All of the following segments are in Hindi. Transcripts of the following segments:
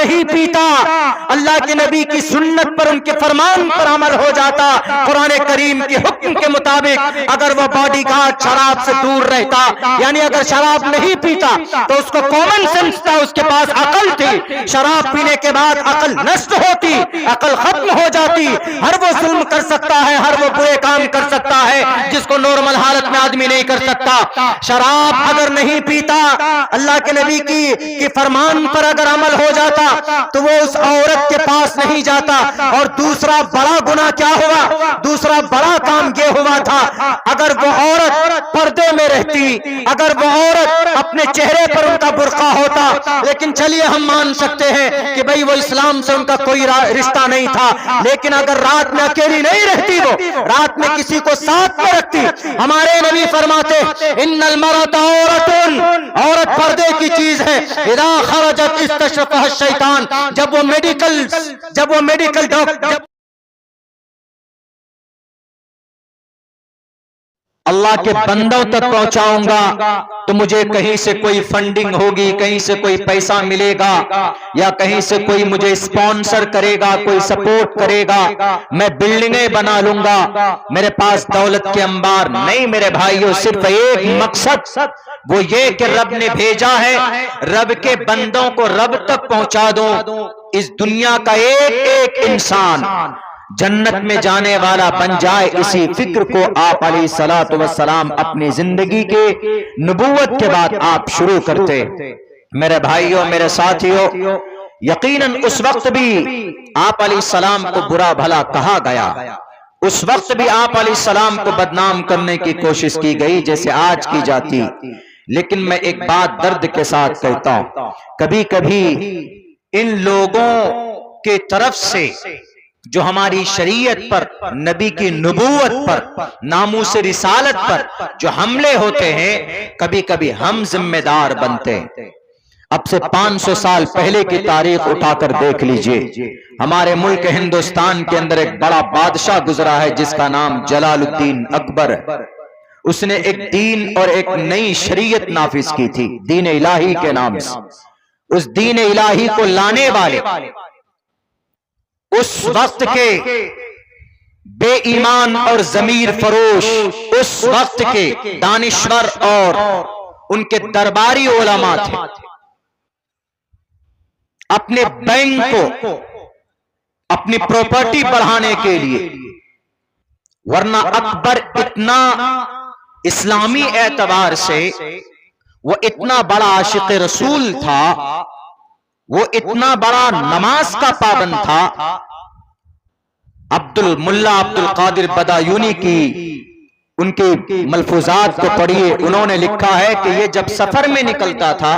नहीं पीता, अल्लाह के नबी की सुन्नत पर, उनके फरमान पर अमल हो जाता, कुरान करीम के हुक्म के मुताबिक अगर वो बॉडीगार्ड शराब से दूर रहता, यानी अगर शराब नहीं पीता तो उसको कॉमन सेंस था, उसके पास अकल थी। शराब पीने के बाद अकल नष्ट होती, अकल खत्म हो जाती। हर वो जुल्म कर सकता है, हर वो बुरे काम कर सकता है जिसको नॉर्मल हालत में आदमी नहीं कर सकता। शराब अगर नहीं पीता, अल्लाह के नबी की फरमान पर अगर अमल हो जाता तो वो उस औरत के पास नहीं जाता। और दूसरा बड़ा गुनाह क्या हुआ, दूसरा बड़ा काम ये हुआ था, अगर वो औरत पर्दे में रहती, अगर वो औरत अपने चेहरे पर उनका बुर्का होता, लेकिन चलिए हम मान सकते हैं कि भाई वो इस्लाम से उनका कोई रिश्ता नहीं था, लेकिन अगर रात में अकेली नहीं रहती, वो रात में किसी को साथ में रखती, हमारे नबी फरमाते इन्नल मरअत औरतुन, औरत पर्दे की चीज है। इदा खरजत इस्तशफह शैतान, जब वो मेडिकल डॉक्टर अल्लाह के बंदों तक पहुंचाऊंगा तो मुझे कहीं से कोई फंडिंग होगी, कहीं से कोई पैसा मिलेगा, या कहीं से कोई मुझे स्पॉन्सर करेगा, कोई सपोर्ट करेगा, मैं बिल्डिंगें बना लूंगा, मेरे पास दौलत के अंबार नहीं। मेरे भाइयों, सिर्फ एक मकसद, वो ये कि रब ने भेजा है, रब के बंदों को रब तक पहुंचा दूं। इस दुनिया का एक एक इंसान जन्नत में जाने वाला बन जाए, इसी फिक्र को आप अलैहिस्सलातु वस्सलाम अपनी जिंदगी के नबूवत के बाद आप शुरू करते। मेरे भाइयों, मेरे साथियों, यकीनन उस वक्त भी आप अलैहिस्सलाम को बुरा भला कहा गया, उस वक्त भी आप अलैहिस्सलाम को बदनाम करने की कोशिश की गई जैसे आज की जाती। लेकिन मैं एक बात दर्द के साथ कहता हूं, कभी कभी इन लोगों के तरफ से जो हमारी शरीयत पर, नबी की नबूवत पर, नामूस रिसालत पर जो हमले होते हैं, कभी कभी हम जिम्मेदार बनते हैं। अब से 500 साल पहले की तारीख उठाकर देख लीजिए, हमारे मुल्क हिंदुस्तान के अंदर एक बड़ा बादशाह गुजरा है जिसका नाम जलालुद्दीन अकबर। उसने एक दीन और एक नई शरीयत नाफिज की थी, दीन इलाही के नाम से। उस दीन इलाही को लाने वाले उस वक्त के बेईमान और जमीर फरोश, उस वक्त के दानिश्वर और उनके दरबारी उलमा थे। अपने बैंक को, अपनी प्रॉपर्टी बढ़ाने के लिए, वरना अकबर इतना इस्लामी एतबार से वो इतना बड़ा आशिक रसूल था, वो इतना बड़ा नमाज का पाबंद था। मुल्ला अब्दुल कादिर बदायूनी की उनके मलफूजात को पढ़िए, उन्होंने लिखा है कि ये जब सफर में निकलता था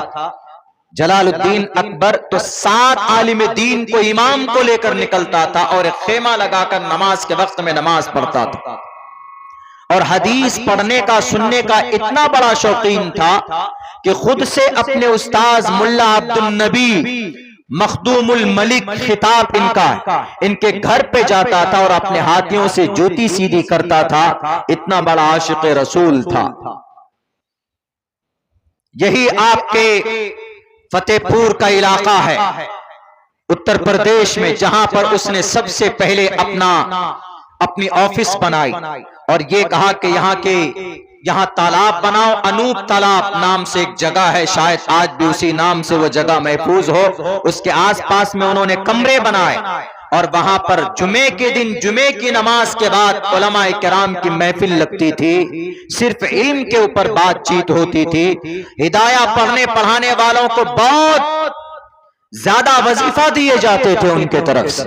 जलालुद्दीन अकबर, तो 7 आलिम दीन को, इमाम को लेकर निकलता था और एक खेमा लगाकर नमाज के वक्त में नमाज पढ़ता था। और हदीस पढ़ने का, सुनने का इतना बड़ा शौकीन था कि खुद से अपने उस्ताद मुल्ला अब्दुल नबी मखदूमुल मलिक खिताब इनके घर पे जाता था और अपने हाथियों से जूती सीधी करता था। इतना बड़ा आशिक रसूल था। यही आपके फतेहपुर का इलाका है उत्तर प्रदेश में, जहां पर उसने सबसे पहले अपनी ऑफिस बनाई और ये कहा कि यहाँ तालाब बनाओ। अनूप तालाब नाम से एक जगह है, शायद आज भी उसी नाम से वो जगह महफूज हो। उसके आसपास में उन्होंने कमरे बनाए और वहां पर जुमे के दिन, जुमे की नमाज के बाद उलमाए किराम की महफिल लगती थी। सिर्फ इल्म के ऊपर बातचीत होती थी। हिदाया पढ़ने पढ़ाने वालों को बहुत ज्यादा वजीफा दिए जाते थे उनके तरफ से।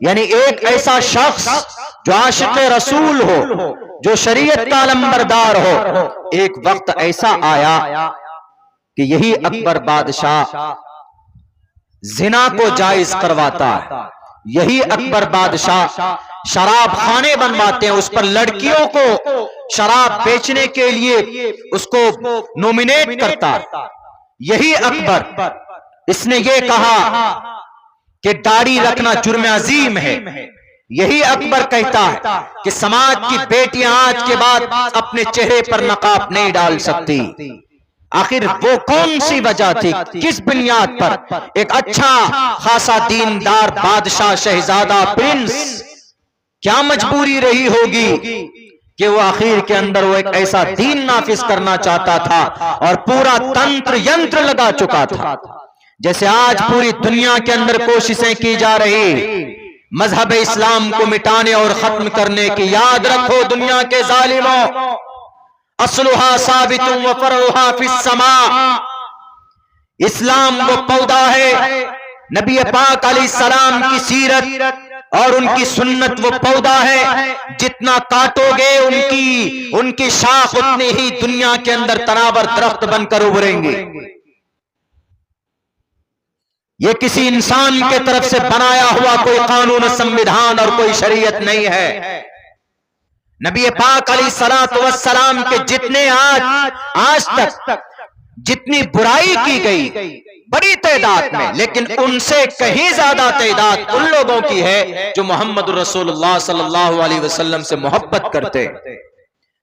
यानी एक ऐसा शख्स जो आशिक रसूल हो, जो शरीयत का अलंबरदार हो। एक वक्त ऐसा आया कि यही अकबर बादशाह जिना को जायज करवाता है। यही अकबर बादशाह शराब खाने बनवाते हैं, उस पर लड़कियों को शराब बेचने के लिए उसको नॉमिनेट करता है। यही अकबर, इसने ये कहा कि दाढ़ी रखना जुर्म अजीम है। यही अकबर कहता है कि समाज की बेटियां आज के बाद अपने चेहरे पर नकाब नहीं डाल सकती। आखिर वो कौन सी वजह थी, किस बुनियाद पर एक अच्छा खासा दीनदार बादशाह शहजादा प्रिंस, क्या मजबूरी रही होगी कि वो आखिर के अंदर वो एक ऐसा दीन नाफिज करना चाहता था और पूरा तंत्र यंत्र लगा चुका था। जैसे आज पूरी दुनिया के अंदर कोशिशें की जा रही मजहब इस्लाम को मिटाने और खत्म करने की। याद रखो दुनिया के जालिमों, असलुहा साबितुम व फरउहा फिस समा। इस्लाम वो पौधा है, नबी पाक अलैहिस्सलाम की सीरत और उनकी सुन्नत वो पौधा है, जितना काटोगे उनकी शाख उतनी ही दुनिया के अंदर तनावर दरख्त बनकर उभरेंगे। ये किसी इंसान के तरफ से बनाया हुआ कोई कानून, संविधान और कोई शरीयत नहीं है। नबी पाक अलैहिस्सलातु वस्सलाम के जितने आज तक जितनी बुराई की गई बड़ी तादाद में, लेकिन उनसे कहीं ज्यादा तादाद उन लोगों की है जो मोहम्मद रसूलुल्लाह सल्लल्लाहु अलैहि वसल्लम से मोहब्बत करते।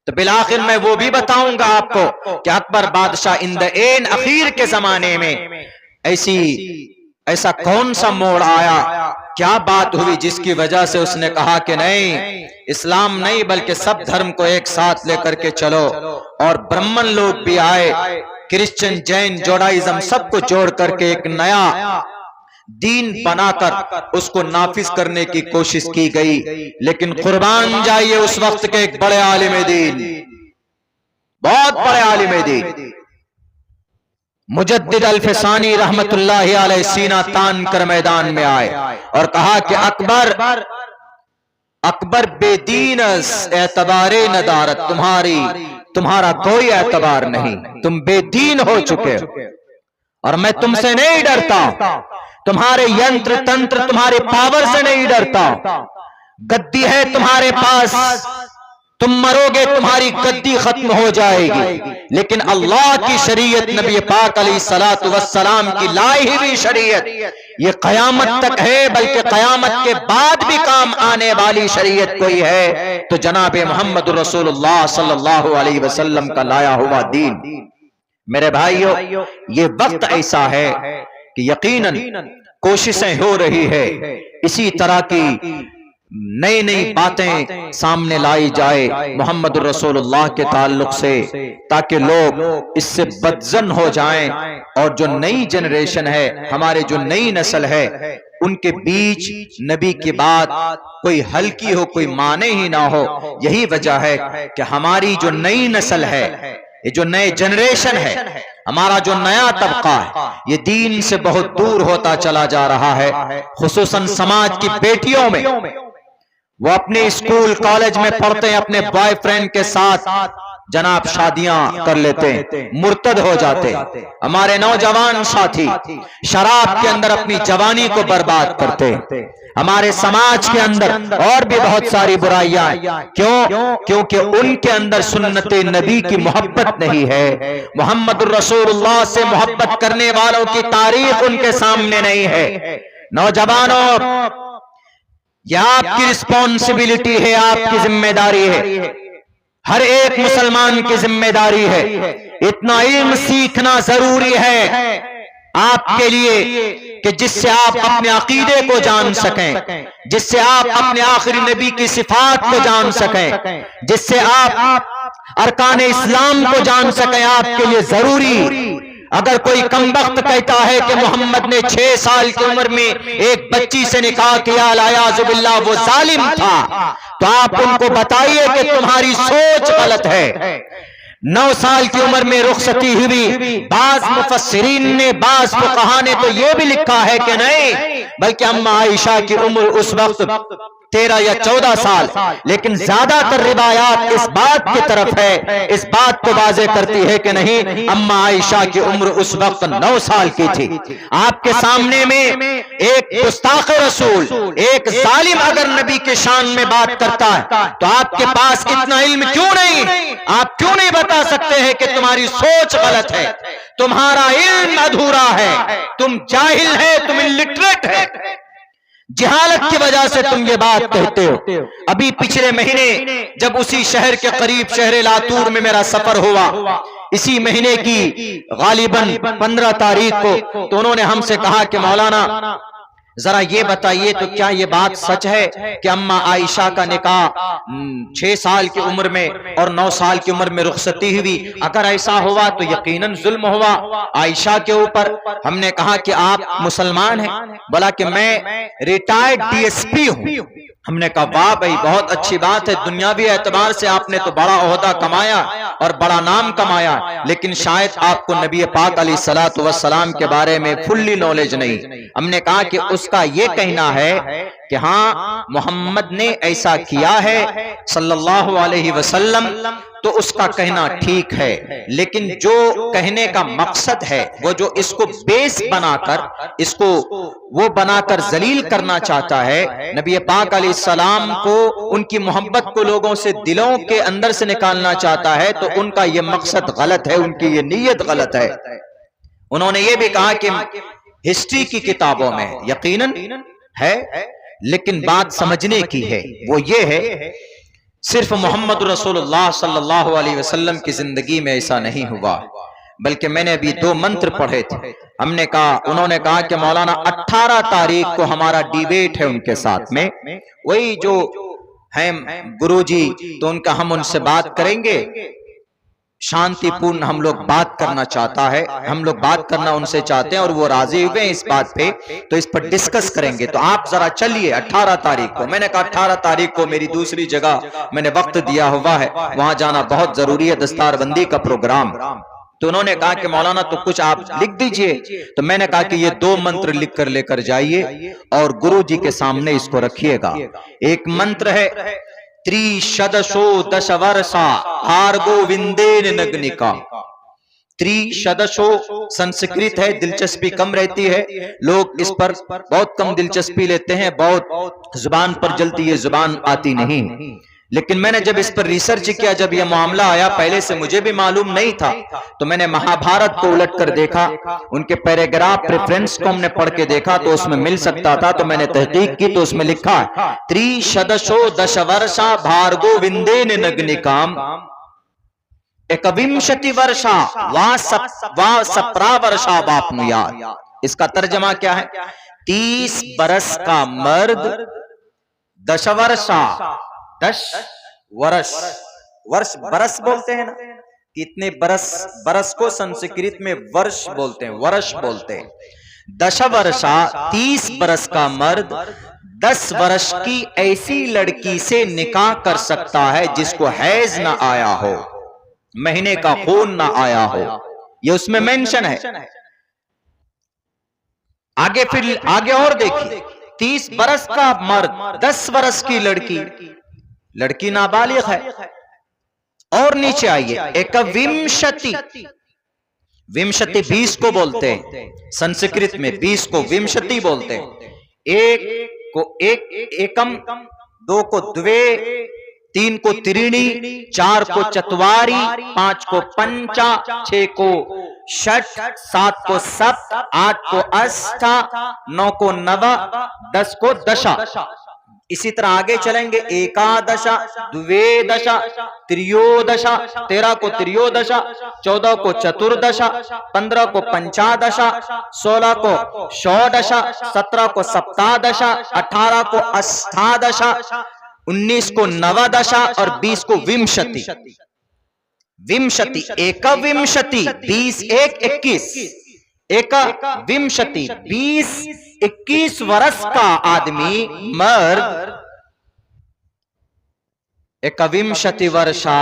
तो बिलाखिर मैं वो भी बताऊंगा आपको कि अकबर बादशाह इन द एंड आखिर के जमाने में ऐसा कौन सा मोड़ आया, क्या बात हुई जिसकी वजह से उसने कहा कि नहीं, इस्लाम नहीं बल्कि सब धर्म को एक साथ लेकर के चलो। और ब्राह्मण लोग भी आए, क्रिश्चियन, जैन, जोडाइज्म सबको जोड़ करके एक नया दीन बनाकर उसको नाफिज करने की कोशिश की गई। लेकिन कुर्बान जाइए उस वक्त के एक बड़े आलिम दीन, बहुत बड़े आलिम दीन मुजद्दिद अल-फिसानी रहमतुल्लाहि अलैहि सीना तान कर मैदान में आए और कहा कि अकबर बेदीनस एतबारे नदारत, तुम्हारा कोई एतबार नहीं, तुम बेदीन हो चुके हो और मैं तुमसे नहीं डरता, तुम्हारे यंत्र तंत्र तुम्हारे पावर से नहीं डरता। गद्दी है तुम्हारे पास, तुम मरोगे तुम्हारी गद्दी खत्म हो जाएगी, लेकिन अल्लाह की शरीयत, नबी पाक अलैहिस्सलातु वस्सलाम की लाई हुई शरीयत ये कयामत तक है, बल्कि कयामत के बाद भी काम आने वाली शरीयत कोई है तो जनाब मोहम्मद रसूलुल्लाह सल्लल्लाहु अलैहि वसल्लम का लाया हुआ दीन। मेरे भाइयों, ये वक्त ऐसा है कि यकीनन कोशिशें हो रही है इसी तरह की नई नई बातें सामने लाई जाए मोहम्मद रसूलुल्लाह के ताल्लुक से, ताकि लोग इससे बदजन हो जाएं और जो नई जनरेशन है, हमारे जो नई नस्ल है, उनके बीच नबी की बात कोई हल्की हो, कोई माने ही ना हो। यही वजह है कि हमारी जो नई नस्ल है, ये जो नए जनरेशन है, हमारा जो नया तबका है, ये दीन से बहुत दूर होता चला जा रहा है। खुसूसन समाज की बेटियों में, वो अपने स्कूल कॉलेज में पढ़ते हैं, अपने बॉयफ्रेंड के साथ जनाब शादियां कर लेते हैं, मुर्तद हो जाते हैं। हमारे नौजवान साथी शराब के अंदर अपनी जवानी को बर्बाद करते हैं। हमारे समाज के अंदर और भी बहुत सारी बुराइयां, क्योंकि उनके अंदर सुन्नत नबी की मोहब्बत नहीं है, मोहम्मद रसूलुल्लाह से मोहब्बत करने वालों की तारीख उनके सामने नहीं है। नौजवानों, यह आपकी रिस्पॉन्सिबिलिटी है, आपकी जिम्मेदारी है, हर एक मुसलमान की जिम्मेदारी है। इतना इल्म सीखना जरूरी है आपके लिए कि जिससे आप अपने अकीदे को जान सकें, जिससे आप अपने आखिरी नबी की सिफात को जान सकें, जिससे आप अरकान इस्लाम को जान सकें। आपके लिए जरूरी, अगर कोई कमबख्त कहता है कि मोहम्मद ने 6 साल की उम्र में एक बच्ची से निकाह किया, लायाजुबिल्लाह वो जालिम था, तो आप उनको बताइए कि तुम्हारी सोच गलत है। 9 साल की उम्र में रुखसती हुई। बाज मुफस्सिरीन ने, बाज फुक़हा ने तो यह भी लिखा है कि नहीं, बल्कि अम्मा आयशा की उम्र उस वक्त 13 या 14 साल, लेकिन ज्यादातर रिवायात इस बात की तरफ है, इस बात को वाज़ेह करती है कि नहीं, अम्मा आयशा की उम्र उस वक्त 9 साल की थी। आपके सामने में एक गुस्ताख़ रसूल, एक जालिम अगर नबी के शान में बात करता है, तो आपके पास इतना इल्म क्यों नहीं? आप क्यों नहीं बता सकते हैं कि तुम्हारी सोच गलत है, तुम्हारा इल्म अधूरा है, तुम जाहिल है, तुम इलिटरेट है, जहालत की वजह से तुम ये बात कहते हो। अभी पिछले महीने जब उसी शहर के करीब शहर लातूर में मेरा सफर हुआ, इसी महीने की गालिबन 15 तारीख को। तो उन्होंने हमसे कहा कि मौलाना जरा ये बताइए तो क्या ये बात सच है कि अम्मा आयशा का निकाह 6 साल की उम्र में और 9 साल की उम्र में रुखसती हुई? अगर ऐसा हुआ तो यकीनन जुल्म हुआ आयशा के ऊपर। हमने कहा कि आप मुसलमान हैं? बोला कि मैं रिटायर्ड डीएसपी हूं। हमने कहा वाह भाई, बहुत अच्छी बात है, दुनियावी एतबार से आपने तो बड़ा ओहदा कमाया और बड़ा नाम कमाया, लेकिन शायद आपको नबी पाक अलैहिस्सलातु वस्सलाम के बारे में फुल्ली नॉलेज नहीं। हमने कहा कि उसका ये कहना है कि हाँ मोहम्मद ने ऐसा किया है सल्लल्लाहु अलैहि वसल्लम, तो उसका कहना ठीक है, लेकिन जो कहने का मकसद है वो जो इसको बेस बनाकर, इसको वो बनाकर जलील करना चाहता है, नबी पाक अलैहिस्सलाम को, उनकी मोहब्बत को लोगों से दिलों के अंदर से निकालना चाहता है, तो उनका ये मकसद गलत है, उनकी ये नीयत गलत है। उन्होंने ये भी कहा कि हिस्ट्री की किताबों में यकीनन है, लेकिन बात समझने की है, वो ये है सिर्फ मोहम्मद रसूलुल्लाह सल्लल्लाहु अलैहि वसल्लम की जिंदगी में ऐसा नहीं हुआ, बल्कि मैंने अभी 2 मंत्र पढ़े थे। हमने कहा, उन्होंने कहा कि मौलाना 18 तारीख को हमारा डिबेट है उनके साथ में, वही जो हैं गुरुजी, तो उनका हम उनसे बात करेंगे, शांतिपूर्ण हम लोग बात करना चाहता है, हम लोग बात करना उनसे चाहते हैं और वो राजी हुए हैं इस बात पे, तो इस पर डिस्कस करेंगे। तो आप जरा चलिए 18 तारीख को। मैंने कहा 18 तारीख को मेरी दूसरी जगह मैंने वक्त दिया हुआ है, वहां जाना बहुत जरूरी है, दस्तारबंदी का प्रोग्राम। तो उन्होंने कहा कि मौलाना तो कुछ आप लिख दीजिए। तो मैंने कहा कि ये 2 मंत्र लिख कर लेकर जाइए और गुरु जी के सामने इसको रखिएगा। एक मंत्र है त्रिशदशो दशवर्षा भार्गोविंदेन नग्निका। त्रिशदशो संस्कृत है, दिलचस्पी कम रहती है, लोग इस पर बहुत कम दिलचस्पी लेते हैं, बहुत जुबान पर जल्दी ये जुबान आती नहीं। लेकिन मैंने जब इस पर रिसर्च किया, जब यह मामला आया, पहले से मुझे भी मालूम नहीं था, तो मैंने महाभारत को उलट कर देखा, उनके पैराग्राफ प्रेफरेंस को हमने पढ़ के देखा, तो उसमें मिल सकता था, तो मैंने तहकीक की, तो उसमें लिखा है त्रिशदशो दशवर्षा भार्गोविंदेन नग्निकाम एकविंशति वर्षा वा सप्रा वर्षा वाप्नुयात्। इसका तर्जमा क्या है? 30 बरस का मर्द, दशवर्षा 10 वर्ष, वर्ष बरस बोलते हैं ना, कितने बरस, बरस को संस्कृत में वर्ष बोलते हैं, वर्ष बोलते हैं। दशवर्षा 30 बरस का मर्द 10 वर्ष की ऐसी लड़की से निकाह कर सकता है जिसको हैज ना आया हो, महीने का खून ना आया हो, ये उसमें मेंशन है। आगे फिर आगे और देखिए, 30 बरस का मर्द 10 वर्ष की लड़की, लड़की नाबालिग है। और नीचे आइए, एकविंशति, विंशति 20 को बोलते हैं संस्कृत में, 20 को विंशति बोलते हैं। एक को एकम, 2 को द्वे, 3 को त्रीणी, 4 को चत्वारी, 5 को पंचा, 6 को षट, 7 को सप्त, 8 को अष्टा, 9 को नव, 10 को दशा। इसी तरह आगे चलेंगे, एकादशा, द्वेदशा, त्रियोदशा, 13 को त्रियोदशा, 14 को चतुर्दशा, 15 को पंचादशा, 16 को षोडशा, 17 को सप्तादशा, 18 को अष्टादशा, 19 को नवदशा और 20 को विंशति। विंशति, एकविंशति, 20 1 21, एकविंशति 20-21 वर्ष का आदमी मर्द, एकविंशति वर्षा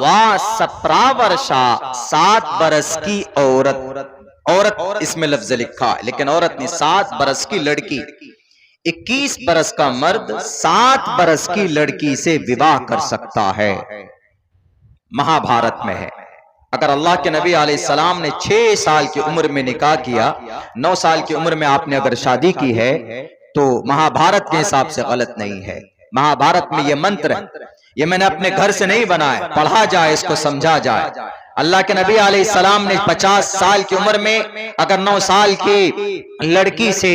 वा सप्रा वर्षा 7 बरस की औरत, औरत इसमें लफ्ज लिखा है लेकिन औरत नहीं, 7 बरस की लड़की। 21 बरस का मर्द 7 बरस की लड़की से विवाह कर सकता है, महाभारत में है। अगर अल्लाह के नबी अलैहिस्सलाम ने 6 साल की उम्र में निकाह किया, 9 साल की उम्र में आपने अगर शादी की है, तो महाभारत के हिसाब से गलत नहीं है। महाभारत में ये मंत्र है, ये मैंने अपने घर से नहीं बनाया, पढ़ा जाए, इसको समझा जाए। अल्लाह के नबी अलैहिस्सलाम ने 50 साल की उम्र में अगर 9 साल की लड़की से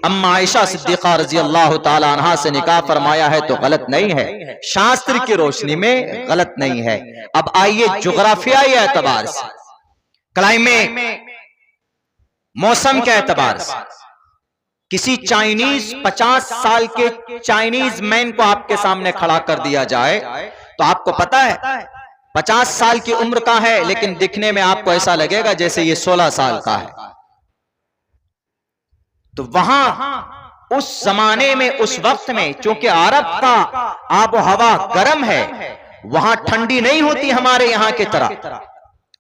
अम्मा आयशा सिद्दीक़ा रज़ी अल्लाह ताला अन्हा से निकाह फरमाया है तो गलत नहीं है, शास्त्र की रोशनी में गलत नहीं है। अब आइए जुग्राफियाई एतबार से, क्लाइमेट, मौसम के एतबार से किसी चाइनीज 50 साल के चाइनीज मैन को आपके सामने खड़ा कर दिया जाए तो आपको पता है 50 साल की उम्र का है, लेकिन दिखने में आपको ऐसा लगेगा जैसे ये 16 साल का है। तो वहां उस जमाने में, उस वक्त में, चूंकि अरब का आबो हवा गर्म है, वहां ठंडी नहीं होती हमारे यहां की तरह।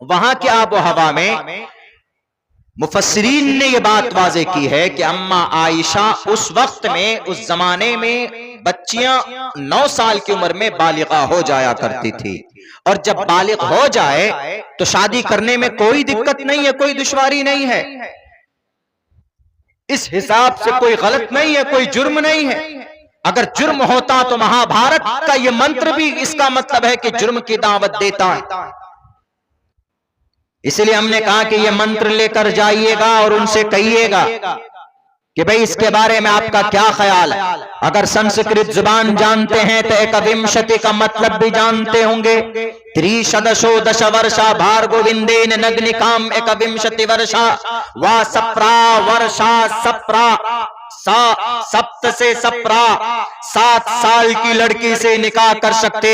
वहां के आबो हवा में मुफस्सिरीन ने यह बात वाज़े की है कि अम्मा आयशा उस वक्त में, उस जमाने में बच्चियां 9 साल की उम्र में बालिगा हो जाया करती थी, और जब बालिग हो जाए तो शादी करने में कोई दिक्कत नहीं है, कोई दुश्वारी नहीं है। इस हिसाब से कोई गलत नहीं है, कोई जुर्म नहीं है। अगर जुर्म होता तो महाभारत का यह मंत्र भी इसका मतलब है कि जुर्म की दावत देता है। इसलिए हमने कहा कि यह मंत्र लेकर जाइएगा और उनसे कहिएगा कि भाई इसके बारे में आपका क्या ख्याल है। अगर संस्कृत जुबान जानते हैं तो एकविंशति का मतलब भी जानते होंगे। त्रिशदशो दश वर्षा भार्गोविंदेन नग्निकाम एकविंशति वर्षा वा सप्रा वर्षा सप्रा सप्त से सप्रा 7 साल की लड़की से निकाह कर सकते।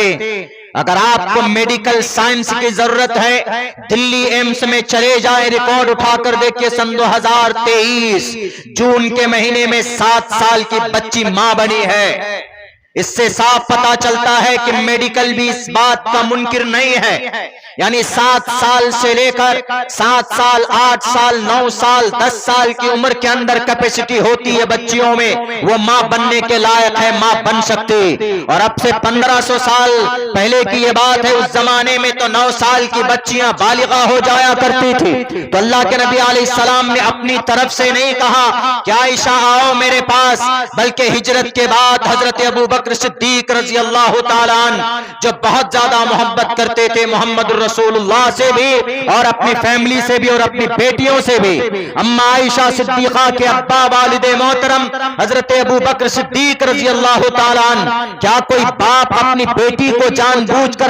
अगर आपको मेडिकल साइंस की जरूरत है, दिल्ली एम्स में चले जाए, रिकॉर्ड उठाकर देखिए, सन 2023 जून के महीने में 7 साल की बच्ची मां बनी है। इससे साफ पता चलता है कि मेडिकल भी इस बात का मुनकिर नहीं है। यानी 7 साल से लेकर 7 साल, 8 साल, 9 साल, 10 साल की उम्र के अंदर कैपेसिटी होती है बच्चियों में, वो मां बनने के लायक है, मां बन सकती। और अब से 1500 साल पहले की ये बात है, उस जमाने में तो 9 साल की बच्चियां बालिगा हो जाया करती थी। तो अल्लाह के नबी अलैहिस्सलाम ने अपनी तरफ से नहीं कहा कि आयशा आओ मेरे पास, बल्कि हिजरत के बाद हजरत अबू बकर सिद्दीक रजी अल्लाह ताला अन्हु, जो बहुत ज्यादा मोहब्बत करते थे मोहम्मद रसूलुल्लाह से भी और अपनी फैमिली से भी और अपनी बेटियों से भी, अम्मा आयशा सिद्दीका के अब्बा वालिदे मोहतरम हजरत अबू बकर सिद्दीक रजी अल्लाह ताला अन्हु, क्या कोई बाप अपनी बेटी को जानबूझकर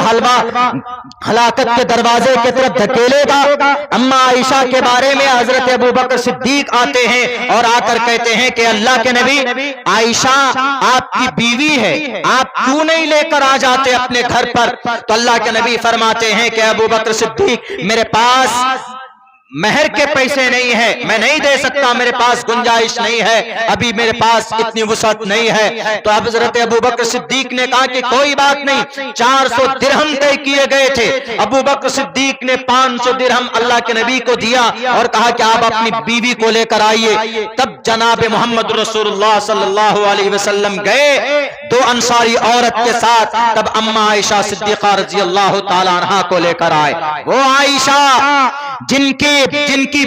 हलाकत के दरवाजे की तरफ धकेलेगा? अम्मा आयशा के बारे में हजरत अबू बकर सिद्दीक आते हैं और आकर कहते हैं कि अल्लाह के नबी, आयशा आपकी बीवी है, आप क्यों नहीं लेकर आ जाते अपने घर पर? तो अल्लाह के नबी फरमाते हैं कि अबू बकर सिद्दीक, मेरे पास महर के पैसे नहीं है, मैं नहीं दे सकता, मेरे पास गुंजाइश नहीं है, अभी मेरे पास इतनी वुसअत नहीं है। तो अब हजरत अबू बकर सिद्दीक ने कहा कि कोई बात नहीं, 400 दिरहम तय किए गए थे। अबू बकर सिद्दीक ने 500 दिरहम अल्लाह के नबी को दिया और कहा कि आप अपनी बीवी को लेकर आइए। तब जनाब मोहम्मद रसूलुल्लाह सल्लल्लाहु अलैहि वसल्लम गए 2 अंसारी औरत के साथ, तब अम्मा आयशा सिद्दीका रजी अल्लाह ताला अन्हा को लेकर आए। वो आयशा जिनकी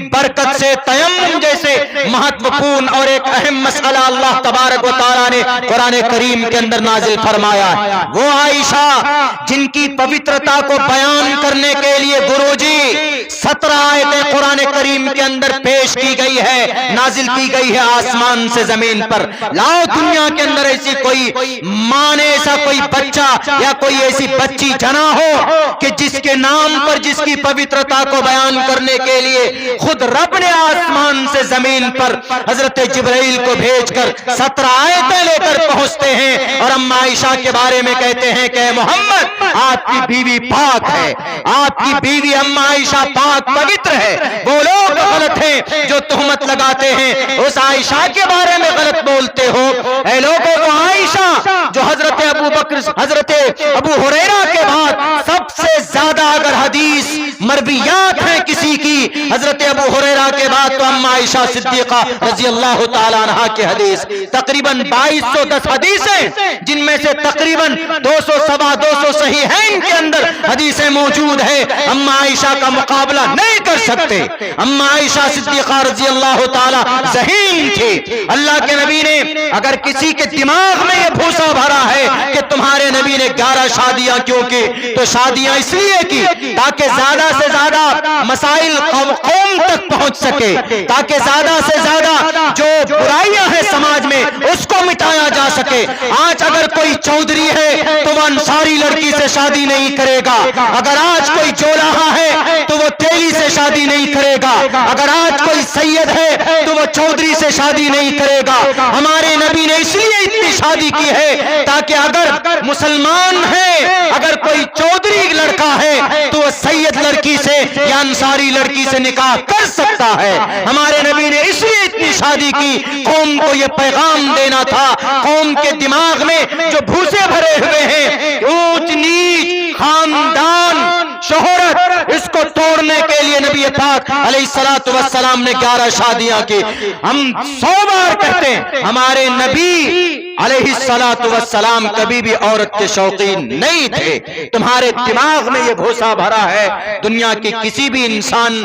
बरकत से तयम्मुम जैसे महत्वपूर्ण और एक अहम मसला अल्लाह तबारक व तआला ने कुरान करीम के अंदर नाजिल फरमाया है। वो आयशा जिनकी पवित्रता को बयान करने के लिए गुरुजी 17 आयतें कुरान करीम के अंदर पेश की गई है, नाजिल की गई है आसमान से जमीन पर। लाओ दुनिया के अंदर ऐसी कोई मां ने ऐसा कोई बच्चा या कोई ऐसी बच्ची जना हो कि जिसके नाम पर, जिसकी पवित्रता को बयान करने के लिए खुद रब ने आसमान से जमीन पर हजरत जिब्राइल को भेजकर 17 आयतें लेकर पहुंचते हैं और अम्मा आयशा के बारे में कहते हैं कि मोहम्मद आपकी बीवी पाक है, आपकी बीवी अम्मा आयशा पाक पवित्र है। वो लोग गलत हैं जो तुहमत लगाते हैं, उस आयशा के बारे में गलत बोलते हो। ऐ लोगों को आयशा जो हजरत अबू बकर, हजरत अबू हुरैरा के बाद सबसे ज्यादा अगर हदीस मरवियात है किसी की, हजरत अबू हुरैरा के बाद तो अम्मा आयशा सिद्दीका रजी अल्लाह ताला अन्हा की हदीस तकरीबन 2210 हदीसें, जिनमें से तकरीबन 200 सवा 200 सही है, इनके अंदर हदीसें मौजूद है। अम्मा आयशा का मुकाबला नहीं कर सकते। अम्मा आयशा सिद्दीका रजी अल्लाह ताला ज़हीन थी। अल्लाह के नबी ने अगर किसी के दिमाग में यह भूसा भरा है कि तुम्हारे नबी ने 11 शादियां क्यों की, तो शादियां इसलिए की ताकि ज्यादा से ज्यादा मसाइल कौम तक पहुंच सके, ताकि ज्यादा से ज्यादा जो बुराइयां हैं समाज में उसको मिटाया जा सके। आज अगर कोई चौधरी है तो वह अंसारी लड़की से शादी नहीं करेगा। अगर आज कोई जोलाहा है तो वो तेली से शादी नहीं करेगा। अगर आज कोई सैयद है तो वो चौधरी से शादी नहीं करेगा। हमारे नबी ने इसलिए इतनी शादी की है ताकि अगर मुसलमान है, अगर कोई चौधरी लड़का है तो वो सैयद लड़की से या अंसारी लड़की से निकाह कर सकता है। हमारे नबी ने इसलिए इतनी शादी की, कौम को ये पैगाम देना था। कौम के दिमाग में जो भूसे भरे हुए हैं, ऊंच नीच, खानदान, शोहरत, इसको तोड़ने के लिए नबी पाक अलैहिस्सलातु वस्सलाम ने 11 शादियां की। हम 100 बार कहते हैं हमारे नबी अलैहिस्सलातु वस्सलाम कभी भी औरत के शौकीन नहीं थे। तुम्हारे दिमाग में ये भूसा भरा है। दुनिया की किसी भी इंसान,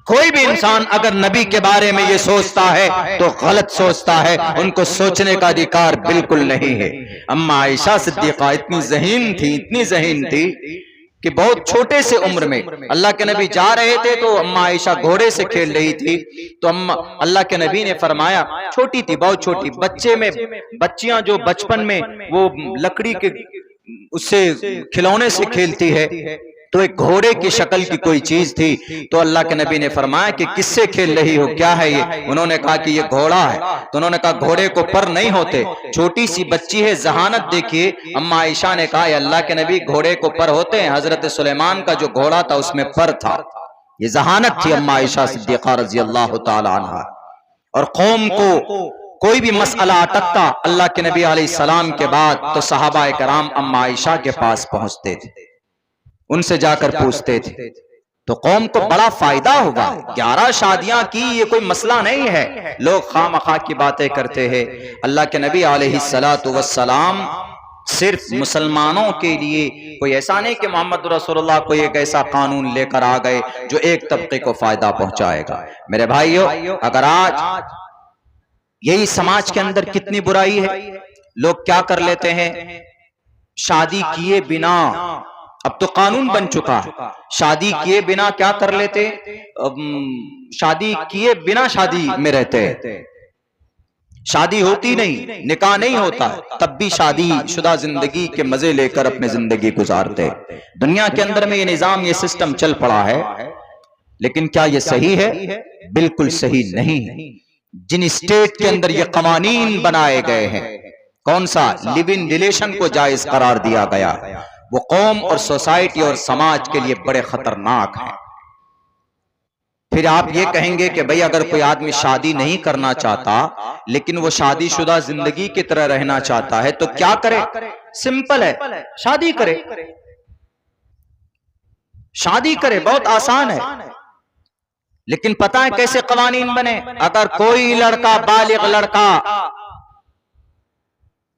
कोई भी इंसान अगर नबी के बारे में ये सोचता है तो गलत सोचता है। उनको सोचने का अधिकार बिल्कुल नहीं है। अम्मा आयशा सिद्दीका इतनी ज़हीन थी कि बहुत छोटे से उम्र में अल्लाह के नबी जा रहे थे तो अम्मा आयशा घोड़े से खेल रही थी। तो अल्लाह के नबी ने फरमाया, छोटी थी, बहुत छोटी, बच्चियां जो बचपन में वो लकड़ी के उससे खिलौने से खेलती है, तो एक घोड़े की शक्ल की कोई चीज थी। तो अल्लाह के नबी ने फरमाया कि किससे खेल रही हो, क्या है ये? उन्होंने कहा कि ये घोड़ा है। तो उन्होंने कहा घोड़े को पर नहीं होते, छोटी सी बच्ची है, जहानत देखिए। अम्मा आयशा ने कहा अल्लाह के नबी घोड़े को पर होते हैं। हजरत सुलेमान का जो घोड़ा था उसमें पर था। ये जहानत थी अम्मा आयशा सिद्दीका रज़ी अल्लाह तआला अन्हा। और कौम को कोई भी मसला अटकता अल्लाह के नबी अलैहिस्सलाम के बाद तो सहाबा कराम अम्मा आयशा के पास पहुंचते थे, उनसे जाकर पूछते थे, तो कौम को बड़ा फायदा होगा। 11 शादियां की, ये कोई मसला नहीं है। लोग खामखा की बातें करते हैं। अल्लाह के नबी अलैहिस्सलातु वस्सलाम सिर्फ मुसलमानों के लिए, कोई ऐसा नहीं कि मोहम्मद रसूलुल्लाह कोई एक ऐसा कानून लेकर आ गए जो एक तबके को फायदा पहुंचाएगा। मेरे भाइयों, अगर आज यही समाज के अंदर कितनी बुराई है, लोग क्या कर लेते हैं, शादी किए बिना, अब तो कानून बन चुका है, शादी किए बिना क्या कर लेते, शादी किए बिना शादी में रहते हैं। शादी होती नहीं, निकाह नहीं होता, तब भी शादी शुदा जिंदगी के मजे लेकर अपनी जिंदगी गुजारते। दुनिया के अंदर में ये निजाम, ये सिस्टम चल पड़ा है। लेकिन क्या ये सही है? बिल्कुल सही नहीं है। जिन स्टेट के अंदर ये कवानीन बनाए गए हैं, कौन सा, लिव इन रिलेशन को जायज करार दिया गया, वो कौम और सोसाइटी और समाज के लिए बड़े खतरनाक हैं। फिर आप ये कहेंगे कि भाई अगर कोई आदमी शादी नहीं करना चाहता लेकिन वो शादीशुदा जिंदगी की तरह रहना चाहता है तो क्या करे? सिंपल है, शादी करे, शादी करे, बहुत आसान है। लेकिन पता है कैसे कवानीन बने? अगर कोई लड़का, बालिग लड़का,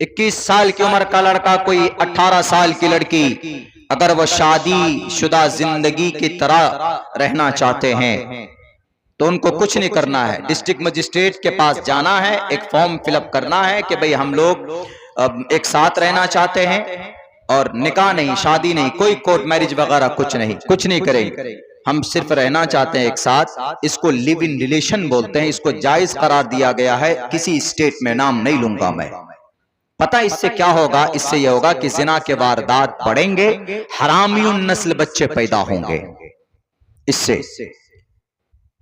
21 साल की उम्र का लड़का, कोई 18 साल की लड़की, अगर वो शादी शुदा जिंदगी की तरह रहना चाहते हैं तो उनको कुछ नहीं करना है। डिस्ट्रिक्ट मजिस्ट्रेट के पास जाना है, एक फॉर्म फिलअप करना है कि भाई हम लोग एक साथ रहना चाहते हैं और निकाह नहीं, शादी नहीं, कोई कोर्ट मैरिज वगैरह कुछ नहीं करेंगे, हम सिर्फ रहना चाहते हैं एक साथ। इसको लिव इन रिलेशन बोलते हैं। इसको जायज करार दिया गया है। किसी स्टेट में नाम नहीं लूंगा मैं। पता इससे क्या होगा? इससे यह होगा कि जिना के वारदात बढ़ेंगे, हरामियुन नस्ल बच्चे पैदा होंगे। इससे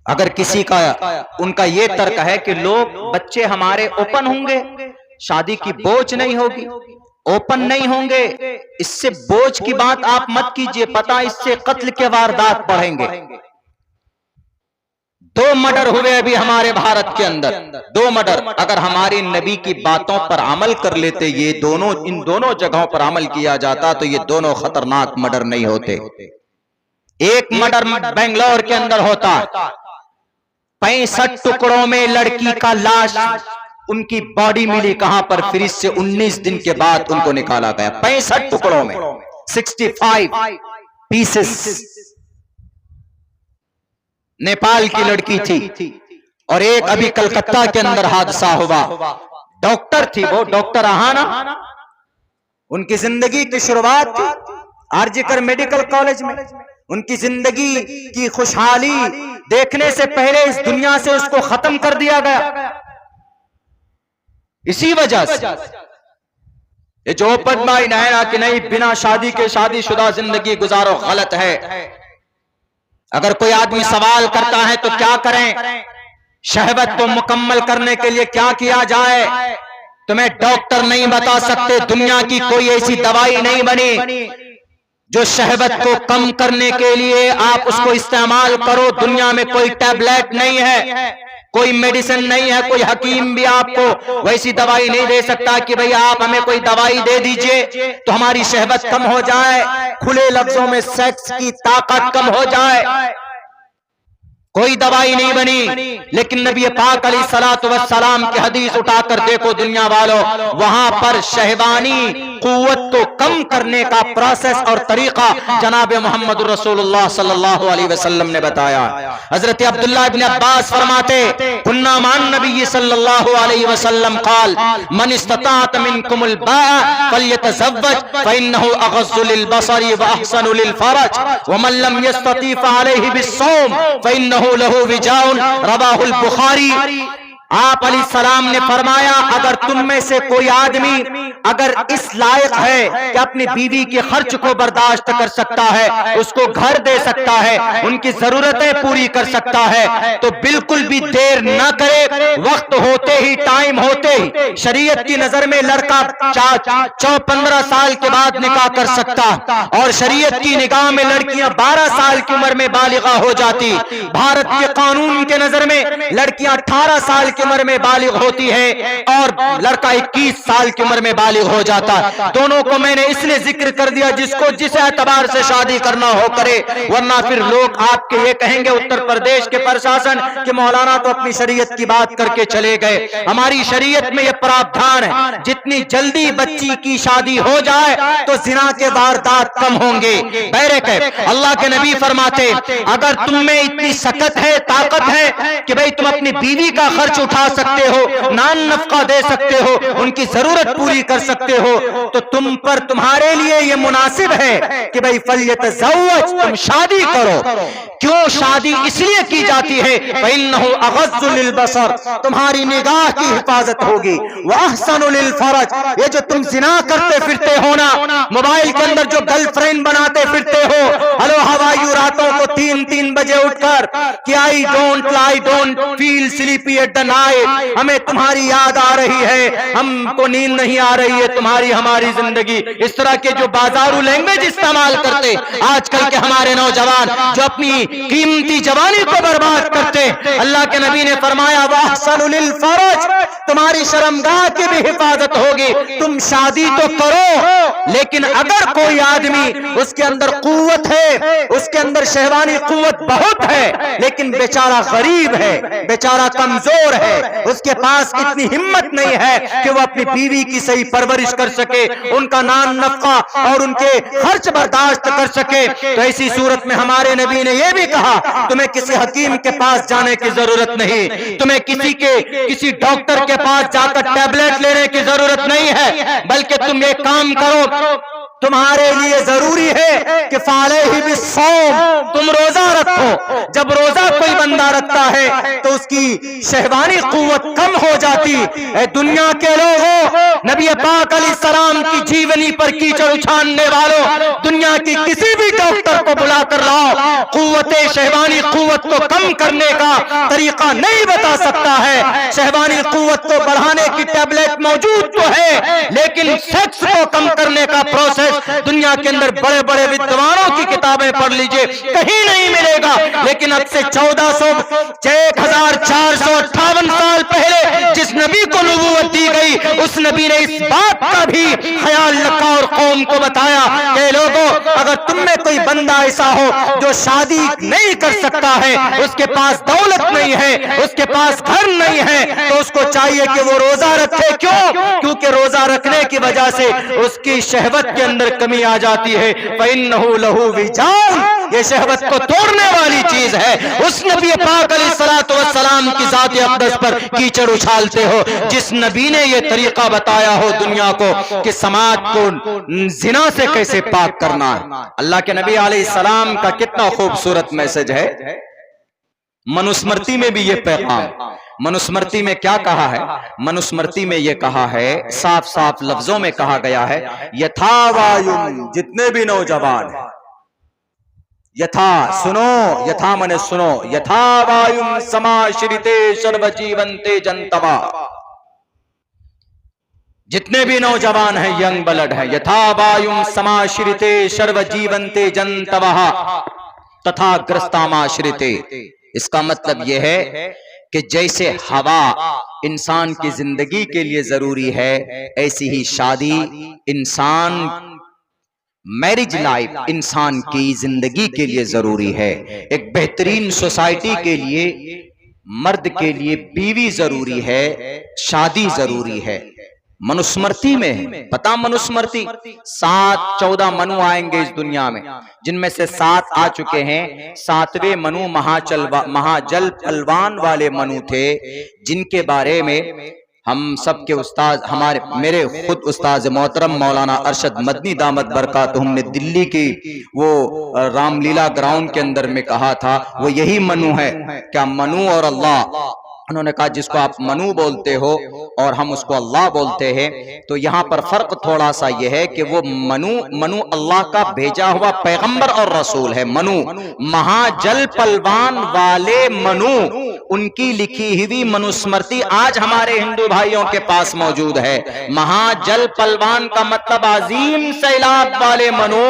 अगर किसी का, उनका यह तर्क है कि लोग, बच्चे हमारे ओपन होंगे, शादी की बोझ नहीं होगी, ओपन नहीं होंगे, इससे बोझ की बात आप मत कीजिए। पता इससे कत्ल के वारदात बढ़ेंगे। 2 मर्डर हुए अभी हमारे भारत के अंदर, 2 मर्डर। अगर हमारी नबी की बातों पर अमल कर लेते, ये दोनों, इन दोनों जगहों पर अमल किया जाता तो ये दोनों खतरनाक मर्डर नहीं होते। एक मर्डर बेंगलोर के अंदर होता, 65 टुकड़ों में लड़की का लाश, उनकी बॉडी मिली कहां पर? फ्रिज से 19 दिन के बाद उनको निकाला गया, 65 टुकड़ों में, 65 पीसेस। नेपाल की लड़की थी। और एक अभी कलकत्ता के अंदर हादसा हुआ, डॉक्टर थी वो, डॉक्टर आहाना, उनकी जिंदगी की शुरुआत थी आरजीकर मेडिकल कॉलेज में। उनकी जिंदगी की खुशहाली देखने से पहले इस दुनिया से उसको खत्म कर दिया गया। इसी वजह से ये जो ओपन माइंड है ना कि नहीं बिना शादी के शादीशुदा जिंदगी गुजारो, गलत है। अगर कोई आदमी सवाल करता है तो क्या करें, शहवत को मुकम्मल करने के लिए क्या किया जाए, तुम्हें डॉक्टर नहीं बता सकते, दुनिया की कोई ऐसी दवाई नहीं बनी जो शहवत को कम करने के लिए आप उसको इस्तेमाल करो। दुनिया में कोई टैबलेट नहीं है, कोई मेडिसिन नहीं है, कोई हकीम भी आपको वैसी दवाई नहीं दे सकता कि भाई आप हमें कोई दवाई दे दीजिए तो हमारी शहवत कम हो जाए, खुले लफ्जों में सेक्स की ताकत कम हो जाए। कोई दवाई नहीं बनी। लेकिन नबी पाक अलैहिस्सलातु वस्सलाम की हदीस उठाकर देखो दुनिया वालों, वहां पर शहवानी कुव्वत को कम करने का प्रोसेस और तरीका जनाब मोहम्मद रसूलुल्लाह सल्लल्लाहु अलैहि वसल्लम ने बताया। हजरत अब्दुल्लाह इब्न अब्बास फरमाते, कुन्ना मान नबी सल्लल्लाहु अलैहि वसल्लम क़ाल मन इस्तताअत मिनकुमुल बाअ फल्यतज़व्वज फ़इन्नहु अग़ज़्ज़ु लिलबसरि व अहसनु लिलफ़रज व मन लम यस्तती फ़अलैहि बिस्सौम फ़इन्नहु लहू विजाउन रवाहुल बुखारी। आप अलैहिस्सलाम ने फरमाया, अगर तुम में से कोई आदमी अगर इस लायक है कि अपनी बीवी के खर्च को बर्दाश्त कर सकता है, उसको घर दे सकता है, उनकी जरूरतें पूरी कर सकता है, तो बिल्कुल भी देर न करे, वक्त होते ही, टाइम होते ही, शरीयत की नजर में लड़का 15 साल के बाद निकाह कर सकता, और शरीयत की निगाह में लड़कियां 12 साल की उम्र में बालिगा हो जाती। भारत के कानून के नजर में लड़कियां 18 साल की उम्र में बालिग होती है और लड़का 21 साल की उम्र में बालिग हो जाता। दोनों को मैंने इसलिए जिक्र कर दिया जिसको जिस एतबार से शादी करना हो करे, वरना फिर लोग आपके ये कहेंगे उत्तर प्रदेश के प्रशासन कि मौलाना तो अपनी शरीयत की बात करके चले गए। हमारी शरीयत में यह प्रावधान है, जितनी जल्दी बच्ची की शादी हो जाए तो जिना के वारदात कम होंगे। बैरक है, अल्लाह के नबी फरमाते, अगर तुम में इतनी सकत है, ताकत है कि भाई तुम अपनी बीवी का खर्च उठा सकते हो, नान नफका दे सकते हो, उनकी जरूरत पूरी कर सकते हो, तो तुम पर तुम्हारे लिए यह मुनासिब है कि भाई फल्यतज़व्वज, तुम शादी करो। क्यों शादी इसलिए की जाती है, फ़इन्नहु अग़ज़्ज़ु लिलबसर, तुम्हारी निगाह की हिफाजत होगी, व अहसनु लिलफ़रज, ये जो तुम जिना करते फिरते हो ना, मोबाइल के अंदर जो गर्लफ्रेंड बनाते फिरते हो, हेलो हवाई रातों को 3-3 बजे उठकर कि I don't feel sleepy at the night, हमें तुम्हारी याद आ रही है, हमको नींद नहीं आ रही है, तुम्हारी हमारी जिंदगी, इस तरह के जो बाजारू लैंग्वेज इस्तेमाल करते आजकल के हमारे नौजवान, जो अपनी कीमती जवानी को बर्बाद करते। अल्लाह के नबी ने फरमाया, वहसनु लिल फरज, तुम्हारी शर्मगाह की भी हिफाजत होगी। तुम शादी तो करो, लेकिन अगर कोई आदमी उसके अंदर कुव्वत है, उसके अंदर शहवानी कुव्वत बहुत है, लेकिन बेचारा गरीब है, बेचारा कमजोर है, उसके पास इतनी हिम्मत नहीं है कि वो अपनी बीवी की सही परवरिश कर सके, उनका नान नफका और उनके खर्च बर्दाश्त कर सके, तो ऐसी सूरत में हमारे नबी ने यह भी कहा, तुम्हें किसी हकीम के पास जाने की जरूरत नहीं, तुम्हें किसी डॉक्टर के पास जाकर टैबलेट लेने की जरूरत नहीं है, बल्कि तुम एक काम करो, तुम्हारे लिए जरूरी है कि फ़ालैहि बिस्सौम, तुम रोजा रखो। जब रोजा कोई बंदा रखता है तो उसकी शहवानी कुव्वत कम हो जाती है। दुनिया के लोगों, नबी पाक अलैहिस्सलाम की जीवनी पर कीचड़ उछालने वालों, दुनिया की किसी भी डॉक्टर को बुला कर लाओ, कुव्वते शहवानी कुव्वत को कम करने का तरीका नहीं बता सकता है। शहवानी कुव्वत को बढ़ाने की टैबलेट मौजूद तो है, लेकिन सेक्स को कम करने का प्रोसेस दुनिया के अंदर बड़े बड़े विद्वानों की किताबें पढ़ लीजिए, कहीं नहीं मिलेगा। लेकिन अब से 1458 साल पहले जिस नबी को नबूवत दी गई, उस नबी ने इस बात का भी ख्याल रखा और कौम को बताया कि लोगों, अगर तुम में कोई बंदा ऐसा हो जो शादी नहीं कर सकता है, उसके पास दौलत नहीं है, उसके पास घर नहीं है, तो उसको चाहिए कि वो रोजा रखे। क्यों? क्योंकि रोजा रखने की वजह से उसकी शहवत के अंदर कमी आ जाती है। फ़इन्नहु लहू विजाउन, ये शहवत को तोड़ने वाली चीज है। उस नबी पाक अलैहिस्सलातु वस्सलाम की ज़ात अक़दस पर कीचड़ उछालते हो, जिस नबी ने ये तरीका बताया हो दुनिया को कि समाज को जिना से कैसे पाक करना है। अल्लाह के नबी अलैहिस्सलाम का कितना खूबसूरत मैसेज है। मनुस्मृति में भी ये पैगाम, मनुस्मृति में क्या कहा है? मनुस्मृति में यह कहा है, साफ साफ लफ्जों में कहा गया है, यथा वायुम, जितने भी नौजवान हैं, यथा सुनो, यथा मने सुनो, यथा वायुम समाश्रिते सर्व जीवंते जनतवा, जितने भी नौजवान हैं, यंग ब्लड है, यथा वायुम समाश्रिते सर्व जीवंते जनतवः तथा ग्रस्तामाश्रिते। इसका मतलब यह है कि जैसे हवा इंसान की जिंदगी के लिए जरूरी है, ऐसी ही शादी इंसान, मैरिज लाइफ इंसान की जिंदगी के लिए जरूरी है। एक बेहतरीन सोसाइटी के लिए मर्द के लिए बीवी जरूरी है, शादी जरूरी है। मनुस्मृति में है, पता मनुस्मृति 7-14 मनु आएंगे इस दुनिया में, जिनमें से 7 आ चुके हैं। 7वें मनु महाजल पलवान वाले मनु थे, जिनके बारे में हम सबके उस्ताद, मेरे खुद उस्ताद मोहतरम मौलाना अरशद मदनी दामत बरकातुहुम ने दिल्ली की वो रामलीला ग्राउंड के अंदर में कहा था, वो यही मनु है। क्या मनु और अल्लाह, उन्होंने कहा जिसको आप मनु बोलते हो और हम उसको अल्लाह बोलते हैं, तो यहाँ पर फर्क थोड़ा सा यह है कि वो मनु अल्लाह का भेजा हुआ पैगंबर और रसूल है। मनु महाजल पलवान वाले मनु, उनकी लिखी हुई मनुस्मृति आज हमारे हिंदू भाइयों के पास मौजूद है। महाजल पलवान का मतलब अजीम सैलाब वाले मनु।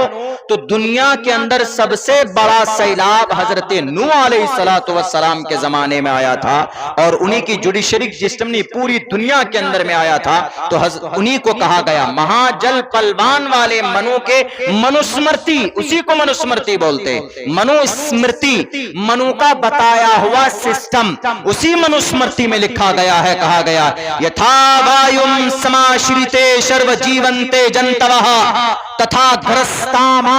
तो दुनिया के अंदर सबसे बड़ा सैलाब हजरत नूह अलैहिस्सलातु वस्सलाम के जमाने में आया था, और उन्हीं की जुडिशरी सिस्टम पूरी दुनिया के अंदर में आया था। तो उन्हीं को कहा गया महाजल पलवान वाले मनु के मनुस्मृति, उसी को मनुस्मृति बोलते। मनुस्मृति, मनु का बताया हुआ सिस्टम, उसी मनुस्मृति में लिखा गया है, कहा गया यथा वायुम समाश्रिते सर्व जीवंते जंतवः तथा ग्रस्तामा,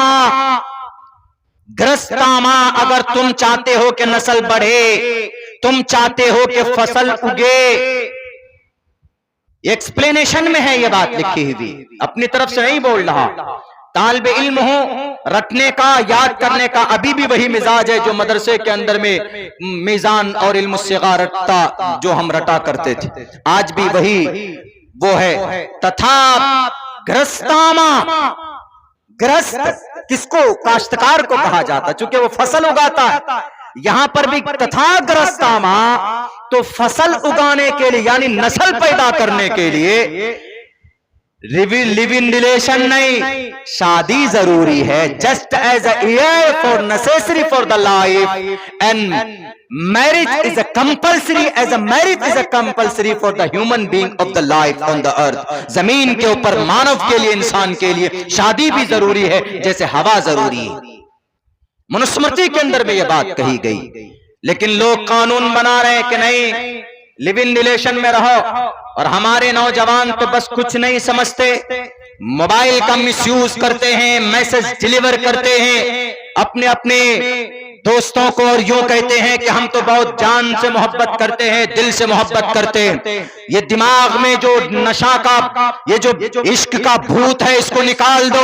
ग्रस्तामा, अगर तुम चाहते हो कि नस्ल बढ़े, तुम चाहते हो कि फसल उगे, एक्सप्लेनेशन में है ये बात लिखी हुई, अपनी तरफ से नहीं बोल रहा। तालिब इल्म हो, रटने का, याद करने का अभी भी वही मिजाज है जो मदरसे के अंदर में मीजान और इल्म सिगा रटता, जो हम रटा करते थे, आज भी वही वो है। तथा ग्रस्तामा, ग्रस्त किसको? काश्तकार को कहा जाता, चूंकि वो फसल उगाता है। यहां पर भी तथा ग्रस्तामा, तो फसल उगाने के लिए यानी नस्ल पैदा करने के लिए लिव इन रिलेशन नहीं, शादी जरूरी है। Just as air for necessary for the life and marriage is a compulsory, as a marriage is a compulsory for the human being of the life on the earth. जमीन के ऊपर मानव के लिए, इंसान के लिए शादी भी जरूरी है, जैसे हवा जरूरी है। मनुस्मृति के अंदर में यह बात कही गई, लेकिन लोग कानून बना रहे हैं कि नहीं लिव इन रिलेशन में रहो। और हमारे नौजवान तो बस कुछ नहीं समझते, मोबाइल का मिसयूज करते हैं, मैसेज डिलीवर करते हैं अपने अपने दोस्तों को, और यूं कहते हैं कि हम तो बहुत जान से मोहब्बत करते हैं, दिल से मोहब्बत करते हैं। ये दिमाग में जो नशा का, ये जो इश्क का भूत है, इसको निकाल दो।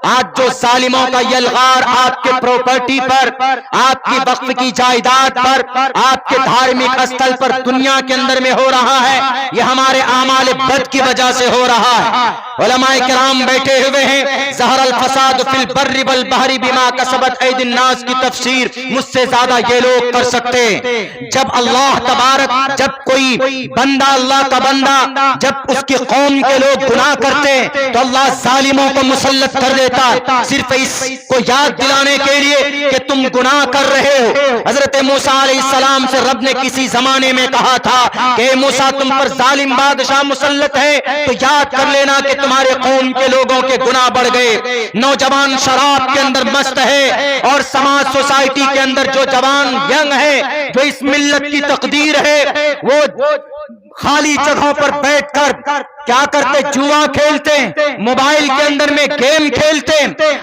आज जो जालिमों का यलगार आपके प्रॉपर्टी पर, आपकी वक्फ की जायदाद पर, आपके धार्मिक स्थल पर दुनिया के अंदर में हो रहा है, ये हमारे आमाल बद की वजह से हो रहा है। उलमाए किराम बैठे हुए हैं, ज़हरल फसाद फिल बर्रि वल बहरी बिमा कसबत ऐदिन नास की तफसीर मुझसे ज्यादा ये लोग कर सकते हैं। जब अल्लाह तबारक, जब कोई बंदा, अल्लाह का बंदा, जब उसकी कौम के लोग गुनाह करते हैं तो अल्लाह जालिमों को मुसल्लत कर देता, सिर्फ इसको याद दिलाने के लिए कि तुम गुनाह कर रहे हो। हजरत मूसा अलैहिस्सलाम से रब ने किसी जमाने में कहा था कि मूसा तुम पर जालिम बादशाह मुसल्लत है, तो याद कर लेना कि तुम्हारे कौम के लोगों के गुनाह बढ़ गए। नौजवान शराब के अंदर मस्त है, और समाज सोसाइटी के अंदर जो जवान यंग है, जो इस मिल्लत की तकदीर है, वो खाली जगहों पर बैठकर क्या करते? जुआ खेलते, मोबाइल के अंदर में गेम खेलते।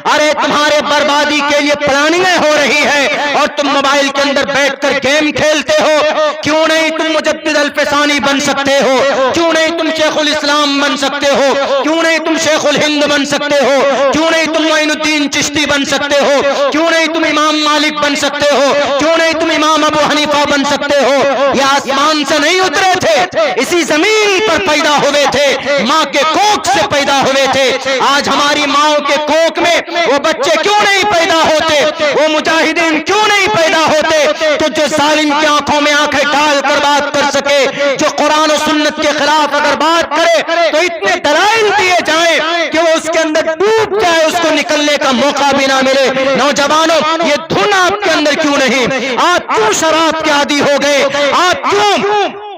अरे तुम्हारे बर्बादी के लिए प्लानिंगें हो रही है और तुम मोबाइल के अंदर बैठकर गेम खेलते हो। क्यों नहीं तुम मुजद्दिद अल-फ़सानी बन सकते हो? क्यों नहीं तुम शेखुल इस्लाम बन सकते हो? क्यों नहीं तुम शेखुल हिंद बन सकते हो? क्यों नहीं तुम मोइनुद्दीन चिश्ती बन सकते हो? क्यों नहीं तुम इमाम मालिक बन सकते हो? क्यों नहीं तुम इमाम अबू हनीफा बन सकते हो? ये आसमान से नहीं उतरे थे, इसी जमीन पर पैदा हुए थे, माँ के कोख से पैदा हुए थे। आज हमारी माओ के कोख में वो बच्चे क्यों नहीं पैदा होते? वो मुजाहिदीन क्यों नहीं पैदा होते? तो जो जालिम की आंखों में आंखें डालकर बात कर सके, जो कुरान और सुन्नत के खिलाफ अगर बात करे तो इतने दलाइल दिए जाएं कि वो उसके अंदर डूब जाए, उसको निकलने का मौका भी ना मिले। नौजवानों, ये धुन आपके अंदर क्यों नहीं? आप क्यों शराब के आदी हो गए? आप क्यों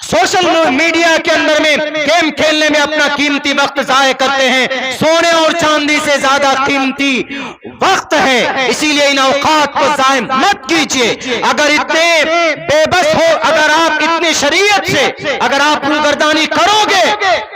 सोशल मीडिया के अंदर में गेम खेलने में अपना कीमती वक्त जाया करते हैं? सोने और चांदी से ज्यादा कीमती वक्त है, इसीलिए इन औकात को जाया मत कीजिए। अगर इतने बेबस हो, अगर आप इतनी शरीयत से अगर आप रूगर्दानी करोगे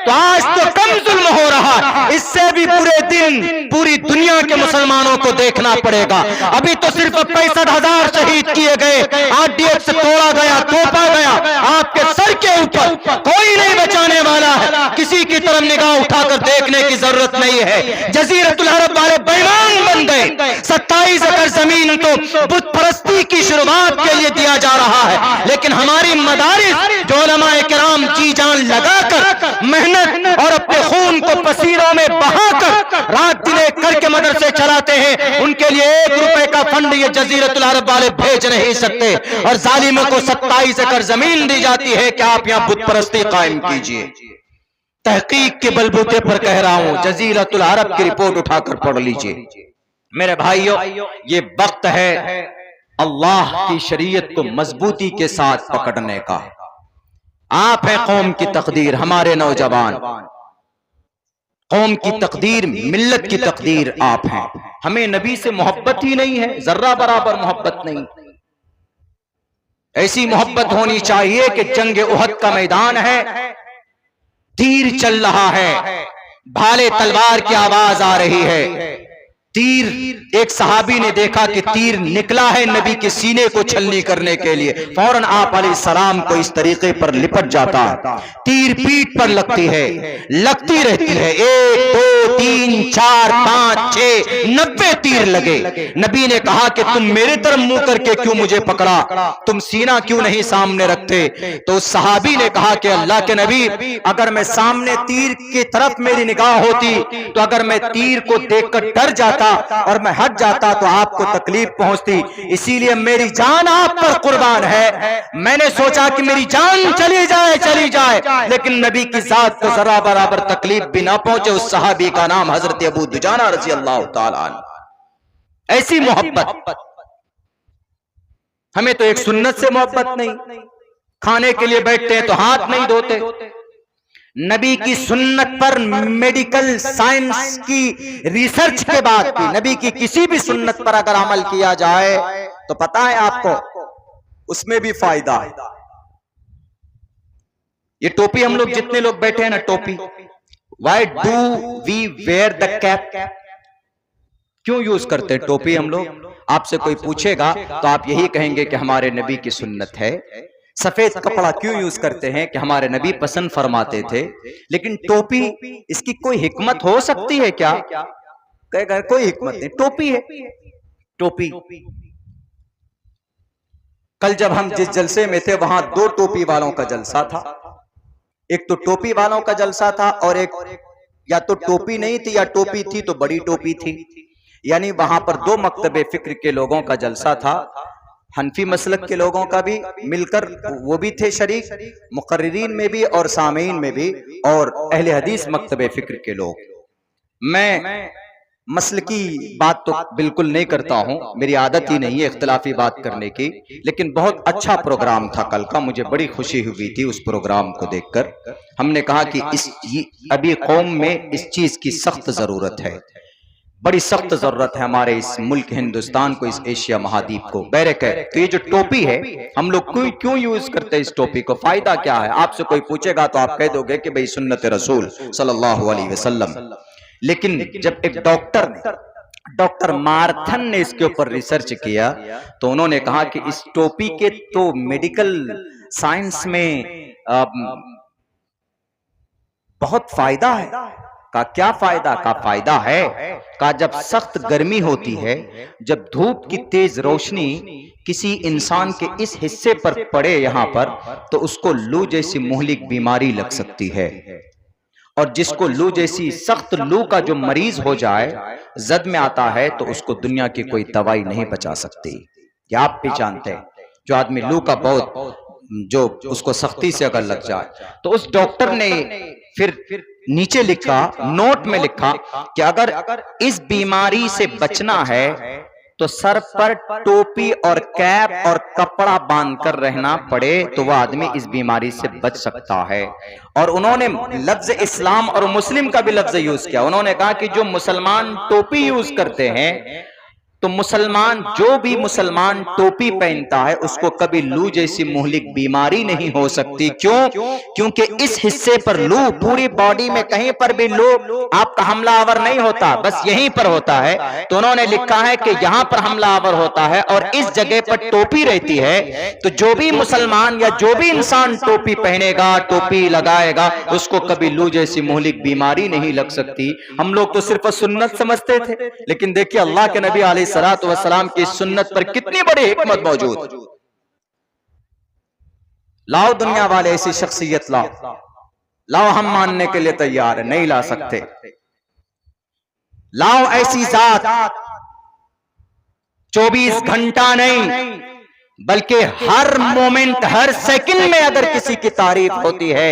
तो आज तो कम जुल्म हो रहा, इससे भी पूरे दिन पूरी दुनिया के मुसलमानों को देखना पड़ेगा। अभी तो सिर्फ 65,000 शहीद किए गए, RDF से तोड़ा गया, तोपा गया, आपके सर के ऊपर कोई नहीं बचाने वाला है। किसी की तरफ निगाह उठाकर देखने की जरूरत नहीं है। जजीरतुल अरब वाले बेईमान बन गए। 27 एकड़ जमीन तो बुत परस्ती की शुरुआत के लिए दिया जा रहा है, लेकिन हमारी मदारिस जो उलमाए किराम जी जान लगाकर मेहनत और अपने खून को पसीनों में बहाकर रात दिन एक करके मदरसे चलाते हैं, उनके लिए 1 रुपए का फंड ये जजीरतुल अरब वाले भेज नहीं सकते। और जालिमों को 27 एकड़ जमीन दी जाती है कि आप यहां बुत परस्ती कायम कीजिए। तहकीक के बलबूते पर कह रहा हूं, जजीरतुल अरब की रिपोर्ट उठाकर पढ़ लीजिए। मेरे भाइयों, ये वक्त है अल्लाह की शरीयत को मजबूती के साथ पकड़ने का। आप है कौम की तकदीर, हमारे नौजवान, कौम की तकदीर, मिल्लत की तकदीर आप हैं। हमें नबी से मोहब्बत ही नहीं है, जर्रा बराबर मोहब्बत नहीं। ऐसी मोहब्बत होनी चाहिए कि जंग उहद का मैदान है, तीर चल रहा है, भाले तलवार की आवाज आ रही है, तीर, एक सहाबी ने देखा कि तीर निकला है नबी के सीने को छलनी करने के लिए, फौरन आप अलैहिस्सलाम को इस तरीके पर लिपट जाता है। तीर पीठ पर लगती है, लगती रहती है, 1 2 3 4 5 6 90 तीर लगे। नबी ने कहा कि तुम मेरे तरफ मुंह करके क्यों मुझे पकड़ा, तुम सीना क्यों नहीं सामने रखते? तो उस सहाबी ने कहा कि अल्लाह के नबी, अगर मैं सामने तीर की तरफ मेरी निगाह होती तो अगर मैं तीर को देखकर डर जाता और मैं हट जाता तो आपको तकलीफ पहुंचती, इसीलिए मेरी जान आप पर कुर्बान है। मैंने सोचा कि मेरी जान चली जाए, लेकिन नबी की जात को जरा बराबर तकलीफ भी ना पहुंचे। उस सहाबी का नाम हजरत अबू दुजाना रज़ी अल्लाह ताला अन्हु। ऐसी मोहब्बत, हमें तो एक सुन्नत से मोहब्बत नहीं, खाने के लिए बैठते हैं तो हाथ नहीं धोते। नबी की सुन्नत पर मेडिकल साइंस की रिसर्च के बाद भी नबी की किसी भी सुन्नत पर अगर अमल किया जाए तो पता है आपको उसमें भी फायदा है। ये टोपी हम लोग जितने लोग बैठे हैं ना, टोपी, why do we wear the cap, क्यों यूज करते हैं टोपी हम लोग? आपसे कोई पूछेगा तो आप यही कहेंगे कि हमारे नबी की सुन्नत है। सफेद कपड़ा क्यों यूज करते हैं? कि हमारे नबी पसंद फरमाते थे। लेकिन टोपी, इसकी कोई हिकमत हो सकती है क्या? कहेगा कोई हिकमत नहीं, टोपी है। टोपी, कल जब हम जिस जलसे में थे वहां 2 टोपी वालों का जलसा था। एक तो टोपी वालों का जलसा था और एक या तो टोपी नहीं थी या टोपी थी तो बड़ी टोपी थी। यानी वहां पर 2 मकतबे फिक्र के लोगों का जलसा था, हनफी मसलक के लोगों का भी मिलकर वो भी थे शरीक, मुकर्रिरीन में भी और सामीन में भी, और अहले हदीस मकतबे फिक्र के लोग। मैं मसलकी बात तो बिल्कुल नहीं करता हूं, मेरी आदत ही नहीं है इख्तिलाफी बात करने की, लेकिन बहुत अच्छा प्रोग्राम था कल का, मुझे बड़ी खुशी हुई थी उस प्रोग्राम को देखकर। हमने कहा कि अभी कौम में इस चीज की सख्त जरूरत है। बड़ी सख्त जरूरत है हमारे इस मुल्क हिंदुस्तान को, इस एशिया महाद्वीप को। बैरक है तो ये जो टोपी है हम लोग क्यों यूज करते हैं इस टोपी को, फायदा क्या है? आपसे कोई पूछेगा तो आप कह दोगे कि भाई सुन्नत रसूल सल्लल्लाहु अलैहि वसल्लम। लेकिन जब एक डॉक्टर मार्थन ने इसके ऊपर रिसर्च किया तो उन्होंने कहा कि इस टोपी के तो मेडिकल साइंस में बहुत फायदा है। का क्या फायदा? का फायदा है का जब सख्त गर्मी होती है, जब धूप की तेज रोशनी किसी इंसान के इस हिस्से पर पड़े यहां पर, तो उसको लू जैसी मुहलिक बीमारी लग सकती है। और जिसको लू जैसी सख्त लू का जो मरीज हो जाए, जद में आता है, तो उसको दुनिया की कोई दवाई नहीं बचा सकती। क्या आप भी जानते हैं? जो आदमी लू का बहुत जो उसको सख्ती से अगर लग जाए, तो उस डॉक्टर ने फिर नीचे लिखा, नोट में लिखा कि अगर इस बीमारी से बचना है तो सर पर टोपी और कैप और कपड़ा बांधकर रहना पड़े तो वह आदमी इस बीमारी से बच सकता है। और उन्होंने लफ्ज इस्लाम और मुस्लिम का भी लफ्ज यूज किया। उन्होंने कहा कि जो मुसलमान टोपी यूज करते हैं, तो जो भी मुसलमान टोपी पहनता है उसको कभी लू जैसी मुहलिक बीमारी नहीं हो सकती। क्यों? क्योंकि इस हिस्से पर लू, पूरी बॉडी में कहीं पर भी लू आपका हमलावर नहीं होता, बस यहीं पर होता है। तो उन्होंने लिखा है कि यहां पर हमलावर होता है और इस जगह पर टोपी रहती है। तो जो भी मुसलमान या जो भी इंसान टोपी पहनेगा, टोपी लगाएगा, उसको कभी लू जैसी मुहलिक बीमारी नहीं लग सकती। हम लोग तो सिर्फ सुन्नत समझते थे, लेकिन देखिए अल्लाह के नबी अलैहि सलातो वस्सलाम की सुन्नत पर कितनी बड़ी हिकमत मौजूद। लाओ दुनिया वाले ऐसी शख्सियत लाओ, हम मानने के लिए तैयार है, नहीं ला सकते। लाओ ऐसी जात 24 घंटा नहीं बल्कि हर मोमेंट, हर सेकंड में अगर किसी की तारीफ होती है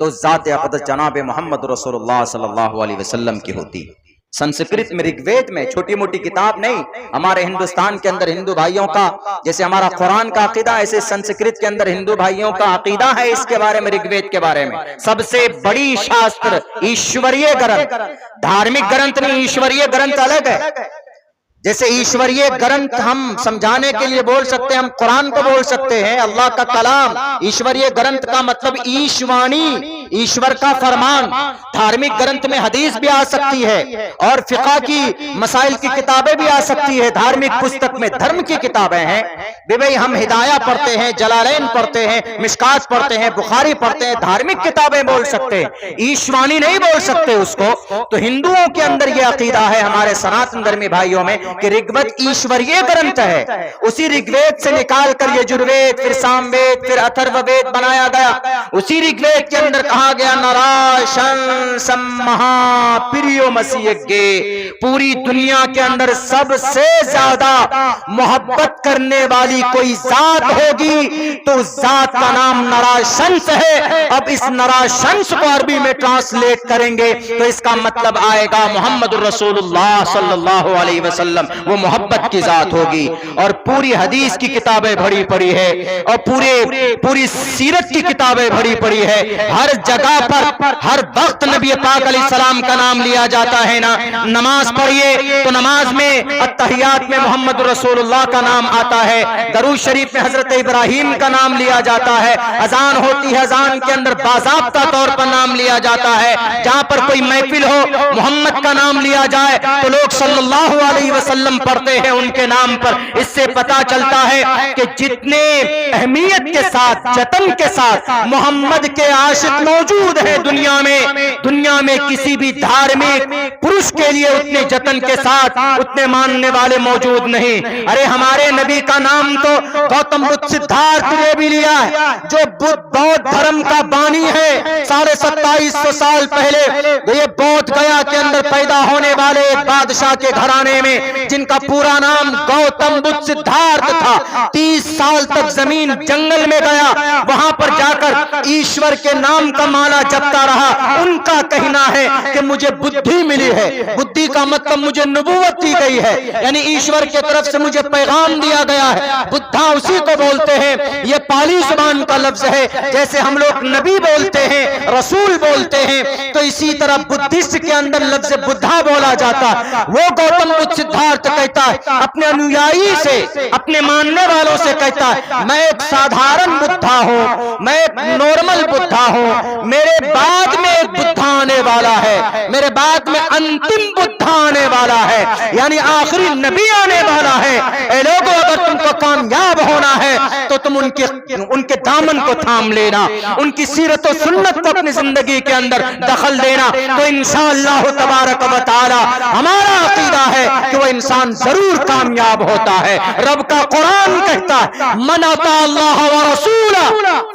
तो जात अक़दस जनाब मोहम्मद रसूलुल्लाह सल्लल्लाहु अलैहि वसल्लम की होती। संस्कृत में, ऋग्वेद में, छोटी मोटी किताब नहीं। हमारे हिंदुस्तान के अंदर हिंदू भाइयों का जैसे हमारा कुरान का अकीदा, ऐसे संस्कृत के अंदर हिंदू भाइयों का अकीदा है इसके बारे में, ऋग्वेद के बारे में। सबसे बड़ी शास्त्र ईश्वरीय ग्रंथ, धार्मिक ग्रंथ नहीं, ईश्वरीय ग्रंथ अलग है। जैसे ईश्वरीय ग्रंथ हम समझाने के लिए बोल सकते हैं, हम कुरान को बोल सकते हैं, अल्लाह का कलाम। ईश्वरीय ग्रंथ का मतलब ईशवाणी, ईश्वर का फरमान। धार्मिक ग्रंथ में हदीस भी आ सकती है और फिक़ह की मसाइल की किताबें भी आ सकती है। धार्मिक पुस्तक में धर्म की किताबें हैं। भाई हम हिदाया पढ़ते हैं, जलालैन पढ़ते हैं, मिशकात पढ़ते हैं, बुखारी पढ़ते हैं, धार्मिक किताबें बोल सकते हैं, ईशवाणी नहीं बोल सकते उसको। तो हिंदुओं के अंदर यह अकीदा है, हमारे सनातन धर्मी भाइयों में, कि ऋग्वेद ईश्वरीय ग्रंथ है। उसी ऋग्वेद से निकाल कर यजुर्वेद, फिर सामवेद, फिर अथर्ववेद बनाया गया। उसी ऋग्वेद के अंदर कहा गया नारायण सम्महा प्रियो मसीयज्ञे, पूरी दुनिया के अंदर सबसे ज्यादा मोहब्बत करने वाली कोई जात होगी तो उस जात का नाम नराशंस है। अब इस नराशंस को अरबी में ट्रांसलेट करेंगे तो इसका मतलब आएगा मोहम्मद रसूलुल्लाह सल्लल्लाहु अलैहि वसल्लम, वो मोहब्बत की जात होगी। और पूरी हदीस की किताबें भरी पड़ी है और पूरी सीरत की किताबें भरी पड़ी है। हर जगह पर हर वक्त नबी पाक अलैहिस्सलाम का नाम लिया जाता है ना। नमाज पढ़िए तो नमाज में अत्तहियात में मोहम्मद रसूलुल्लाह का नाम आता है, दरूद शरीफ में हजरत इब्राहिम का नाम लिया जाता है, अजान होती है, अजान के अंदर बाज़ाब्ता तौर पर नाम लिया जाता है। जहां पर कोई महफिल हो, मोहम्मद का नाम लिया जाए तो लोग सल्लल्लाहु अलैहि वसल्लम पढ़ते हैं उनके नाम पर। इससे पता चलता है कि जितने अहमियत के साथ, जतन के साथ मोहम्मद के आशिक मौजूद है दुनिया में किसी भी धार्मिक पुरुष के लिए उतने जतन के साथ उतने मानने वाले मौजूद नहीं। अरे हमारे नबी का नाम तो गौतम बुद्ध सिद्धार्थ ने भी लिया है, जो बौद्ध धर्म का बानी है। 2750 साल पहले ये बौद्ध गया के अंदर पैदा होने वाले एक बादशाह के घराने में में, जिनका पूरा नाम गौतम बुद्ध सिद्धार्थ था, 30 साल तक जमीन जंगल में गया, वहां पर जाकर ईश्वर के नाम का माला जपता रहा। उनका कहना है कि मुझे बुद्धि मिली है, बुद्धि का मतलब मुझे नबूवत दी गई है, यानी ईश्वर की तरफ से मुझे पैगाम दिया गया है। बुद्धा उसी को बोलते हैं, ये पाली जुबान का लफ्ज है। जैसे हम लोग नबी बोलते हैं, रसूल बोलते हैं, तो इसी तरह बुद्धिस्ट के अंदर लफ्ज बुद्धा बोला जाता है। वो गौतम बुद्ध सिद्धार्थ कहता है, अपने अनुयायी से, अपने मानने वालों से कहता है, मैं एक साधारण बुद्धा हूं, मैं एक नॉर्मल बुद्धा हूं, मेरे बाद में एक बुद्धा आने वाला है, मेरे बाद में अंतिम बुद्धा आने वाला है, यानी आखिरी नबी आने वाला है। ए लोगों, अगर तुमको कामयाब होना है तो तुम उनके दामन को थाम लेना, उनकी सीरत और सुन्नत को अपनी जिंदगी के अंदर दखल देना, तो इंशाअल्लाह तबारक व तआला हमारा अकीदा है कि वो इंसान जरूर कामयाब होता है। रब का कुरान कहता है, मन अता अल्लाह व रसूला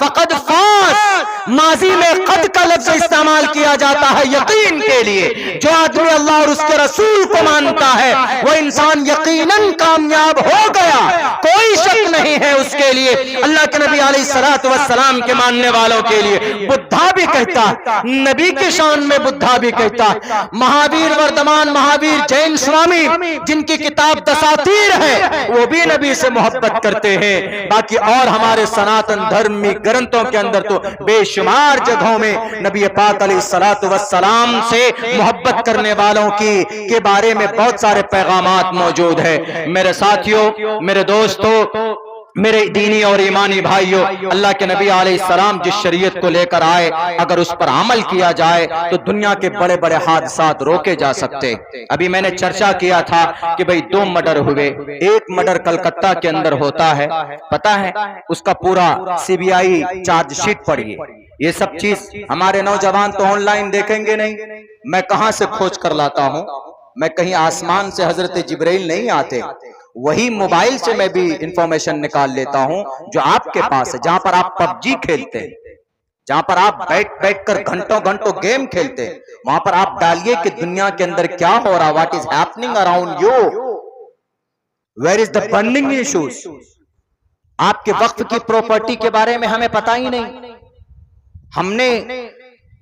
फक़द फाज़। माजी में कद का लफ्ज इस्तेमाल किया जाता है यकीन के लिए। जो आदमी अल्लाह और उसके रसूल को मानता है वो इंसान यकीनन कामयाब हो गया, कोई शक नहीं है उसके लिए। अल्लाह के नबी अलैहिस्सलातु वस्सलाम के मानने वालों के लिए बुद्धा भी कहता है, नबी के शान में बुद्धा भी कहता है। महावीर वर्धमान महावीर जैन स्वामी, जिनकी किताब दसातीर है, वो भी नबी से मोहब्बत करते हैं। बाकी और हमारे सनातन धर्मी ग्रंथों के अंदर तो बेशुमार जगहों में नबी पाक अलैहिस्सलातु वस्सलाम से मोहब्बत करने वालों के बारे में बहुत सारे पैगामात मौजूद है। मेरे साथियों, मेरे दोस्तों, मेरे दीनी और ईमानी भाइयों, अल्लाह के नबी अलैहिस्सलाम जिस शरीयत को लेकर आए, अगर उस पर अमल किया जाए तो दुनिया के बड़े बड़े हादसात रोके जा सकते। अभी मैंने चर्चा किया था कि भाई 2 मर्डर हुए, एक मर्डर कलकत्ता के अंदर होता है, पता है, उसका पूरा सीबीआई चार्जशीट पड़ी है। ये सब चीज हमारे नौजवान तो ऑनलाइन देखेंगे नहीं, मैं कहां से खोज कर लाता हूं, मैं कहीं आसमान से हजरत जिब्राइल नहीं आते, वही मोबाइल से मैं भी इंफॉर्मेशन निकाल लेता हूं जो आपके पास है। जहां पर आप पबजी खेलते हैं, जहां पर आप बैठ कर घंटों घंटों गेम खेलते हैं, वहां पर आप डालिए कि दुनिया के अंदर क्या हो रहा, what is happening around you, where is the burning issues. आपके वक्फ की प्रॉपर्टी के बारे में हमें पता ही नहीं, हमने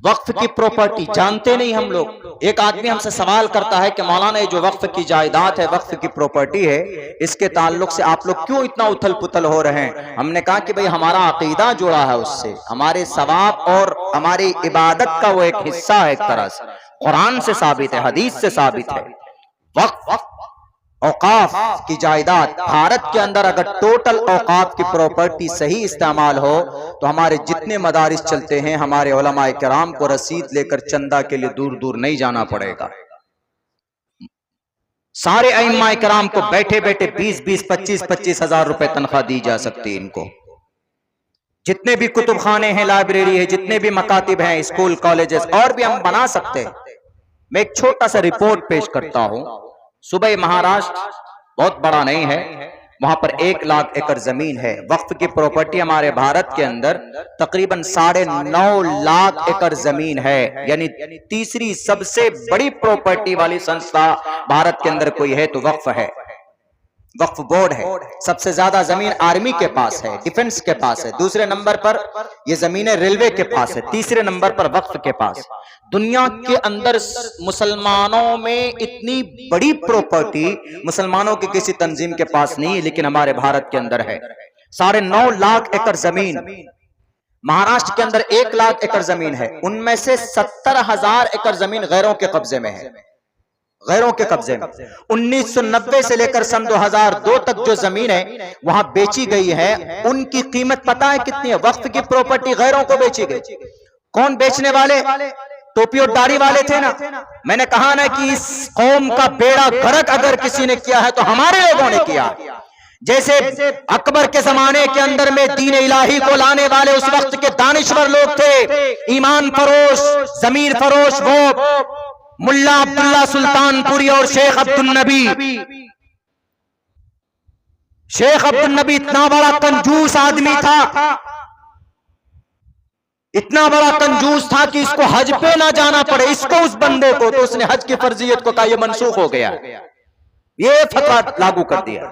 वक्फ की प्रॉपर्टी जानते नहीं हम लोग। एक आदमी हमसे सवाल करता है कि मौलाना, जो वक्फ की जायदाद है, वक्फ की प्रॉपर्टी है, इसके ताल्लुक से आप लोग क्यों इतना उथल पुथल हो रहे हैं? हमने कहा कि भाई हमारा अकीदा जुड़ा है उससे, हमारे सवाब और हमारी इबादत का वो एक हिस्सा है, एक तरह से कुरान से साबित है, हदीस से साबित है। वक्फ औकाफ की जायदाद, भारत के अंदर अगर टोटल औकाफ की प्रॉपर्टी सही इस्तेमाल हो तो हमारे जितने मदारिस चलते हैं, हमारे उलमाए किराम को रसीद लेकर चंदा के लिए दूर दूर नहीं जाना पड़ेगा। सारे अइम्माए किराम को बैठे बैठे 20-20, 25-25 हजार रुपए तनख्वाह दी जा सकती है इनको। जितने भी कुतुब खाने हैं, लाइब्रेरी है, जितने भी मकातिब हैं, स्कूल कॉलेजेस, और भी हम बना सकते हैं। मैं एक छोटा सा रिपोर्ट पेश करता हूं। सुबह महाराष्ट्र बहुत बड़ा नहीं है, वहां पर 1 लाख एकड़ जमीन है। वक्फ की प्रॉपर्टी हमारे भारत के अंदर तकरीबन 9.5 लाख एकड़ जमीन है, यानी तीसरी सबसे बड़ी प्रॉपर्टी वाली संस्था भारत के अंदर कोई है तो वक्फ है, वक्फ बोर्ड है। सबसे ज्यादा जमीन आर्मी के पास है, डिफेंस के पास है, दूसरे नंबर पर ये जमीनें रेलवे के पास है, तीसरे नंबर पर वक्फ के पास। दुनिया के अंदर मुसलमानों में इतनी बड़ी प्रॉपर्टी मुसलमानों की किसी तंजीम के पास नहीं है, लेकिन हमारे भारत के अंदर है। 9.5 लाख एकड़ जमीन महाराष्ट्र के अंदर 1 लाख एकड़ जमीन है, उनमें से 70,000 एकड़ जमीन गैरों के कब्जे में है, गैरों के कब्जे में। 1990 से लेकर सन 2002 तक जो जमीन है वहां बेची गई है, उनकी कीमत पता है कितनी है? वक्फ की प्रॉपर्टी गैरों को बेची गई। कौन बेचने वाले? टोपी और दाढ़ी वाले थे ना। मैंने कहा ना कि इस कौम का बेड़ा गर्क अगर किसी ने किया है तो हमारे लोगों ने किया। जैसे अकबर के जमाने के अंदर में दीन इलाही को लाने वाले उस वक्त के दानिश्वर लोग थे, ईमान फरोश, जमीर फरोश, वो मुल्ला अब्दुल्ला सुल्तानपुरी और शेख अब्दुल नबी। शेख अब्दुल नबी इतना बड़ा कंजूस आदमी था, इतना बड़ा कंजूस था कि इसको हज पे ना जाना पड़े, इसको, उस बंदे को, तो उसने हज की फर्जियत को कहा यह मनसूख हो गया। ये फतवा लागू कर दिया।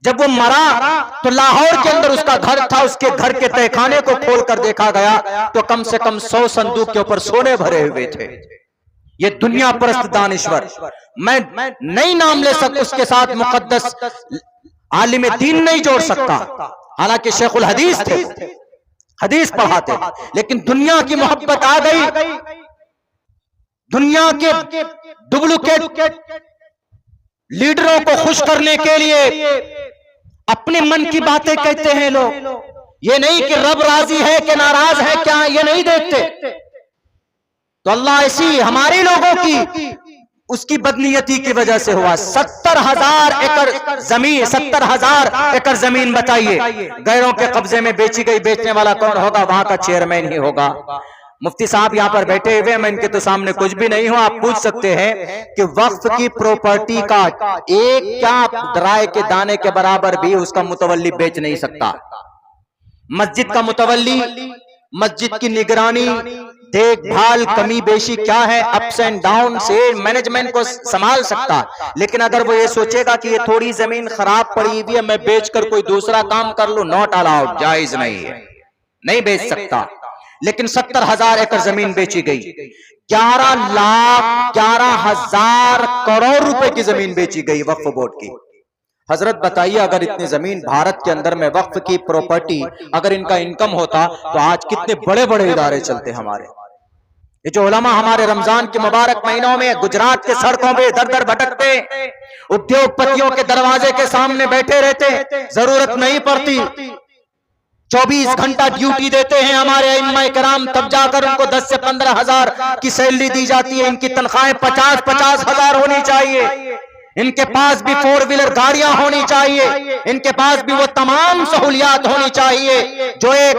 जब वो मरा तो लाहौर के अंदर उसका घर था, उसके घर के तहखाने को खोल कर देखा गया तो कम से कम 100 संदूक के ऊपर सोने भरे हुए थे। ये दुनिया परस्त दानिश्वर, मैं नहीं नाम ले सकता, उसके साथ मुकद्दस आलिम दीन नहीं जोड़ सकता, हालांकि शेखुल हदीस थे, हदीस पढ़ाते, लेकिन दुनिया की मोहब्बत आ गई। दुनिया के डुप्लीकेट लीडरों को खुश करने के लिए अपने मन की बातें कहते हैं लोग। ये नहीं कि रब राजी है कि नाराज है क्या, ये नहीं देखते। तो अल्लाह ऐसी हमारे लोगों की उसकी बदनीयती की वजह से हुआ। 70,000 एकड़ जमीन, 70,000 एकड़ जमीन बताइए गैरों के कब्जे में बेची गई। बेचने वाला कौन होगा? वहां का चेयरमैन ही होगा। मुफ्ती साहब यहाँ पर बैठे हुए, मैं इनके तो सामने कुछ भी नहीं हूं। आप पूछ सकते हैं कि वक्फ की प्रॉपर्टी का एक क्या राय के दाने के बराबर भी उसका मुतवल्ली बेच नहीं सकता। मस्जिद का मुतवल्ली मस्जिद की निगरानी, देखभाल, कमी बेशी क्या है, अप्स एंड डाउन से मैनेजमेंट को संभाल सकता। लेकिन अगर वो ये सोचेगा कि ये थोड़ी जमीन खराब पड़ी हुई है, मैं बेचकर कोई दूसरा काम कर लूं, नॉट अलाउड, जायज नहीं है, नहीं बेच सकता। लेकिन 70,000 एकड़ जमीन बेची गई। 11,11,000 करोड़ रुपए की जमीन बेची गई वक्फ बोर्ड की। हजरत बताइए, अगर इतनी जमीन भारत के अंदर में वक्फ की प्रॉपर्टी अगर इनका इनकम होता तो आज कितने बड़े बड़े इदारे चलते हमारे। ये जो उलमा हमारे रमजान के मुबारक महीनों में गुजरात के सड़कों पे दर दर भटकते, उद्योगपतियों के दरवाजे के सामने बैठे रहते, जरूरत नहीं पड़ती, 24 घंटा ड्यूटी देते हैं हमारे इमाम कराम, तब जाकर उनको 10 से 15,000 की सैलरी दी जाती है। इनकी तनख्वाहें 50-50,000 होनी चाहिए। इनके पास भी 4 व्हीलर गाड़ियां होनी चाहिए। इनके पास भी वो तमाम सहूलियात होनी चाहिए जो एक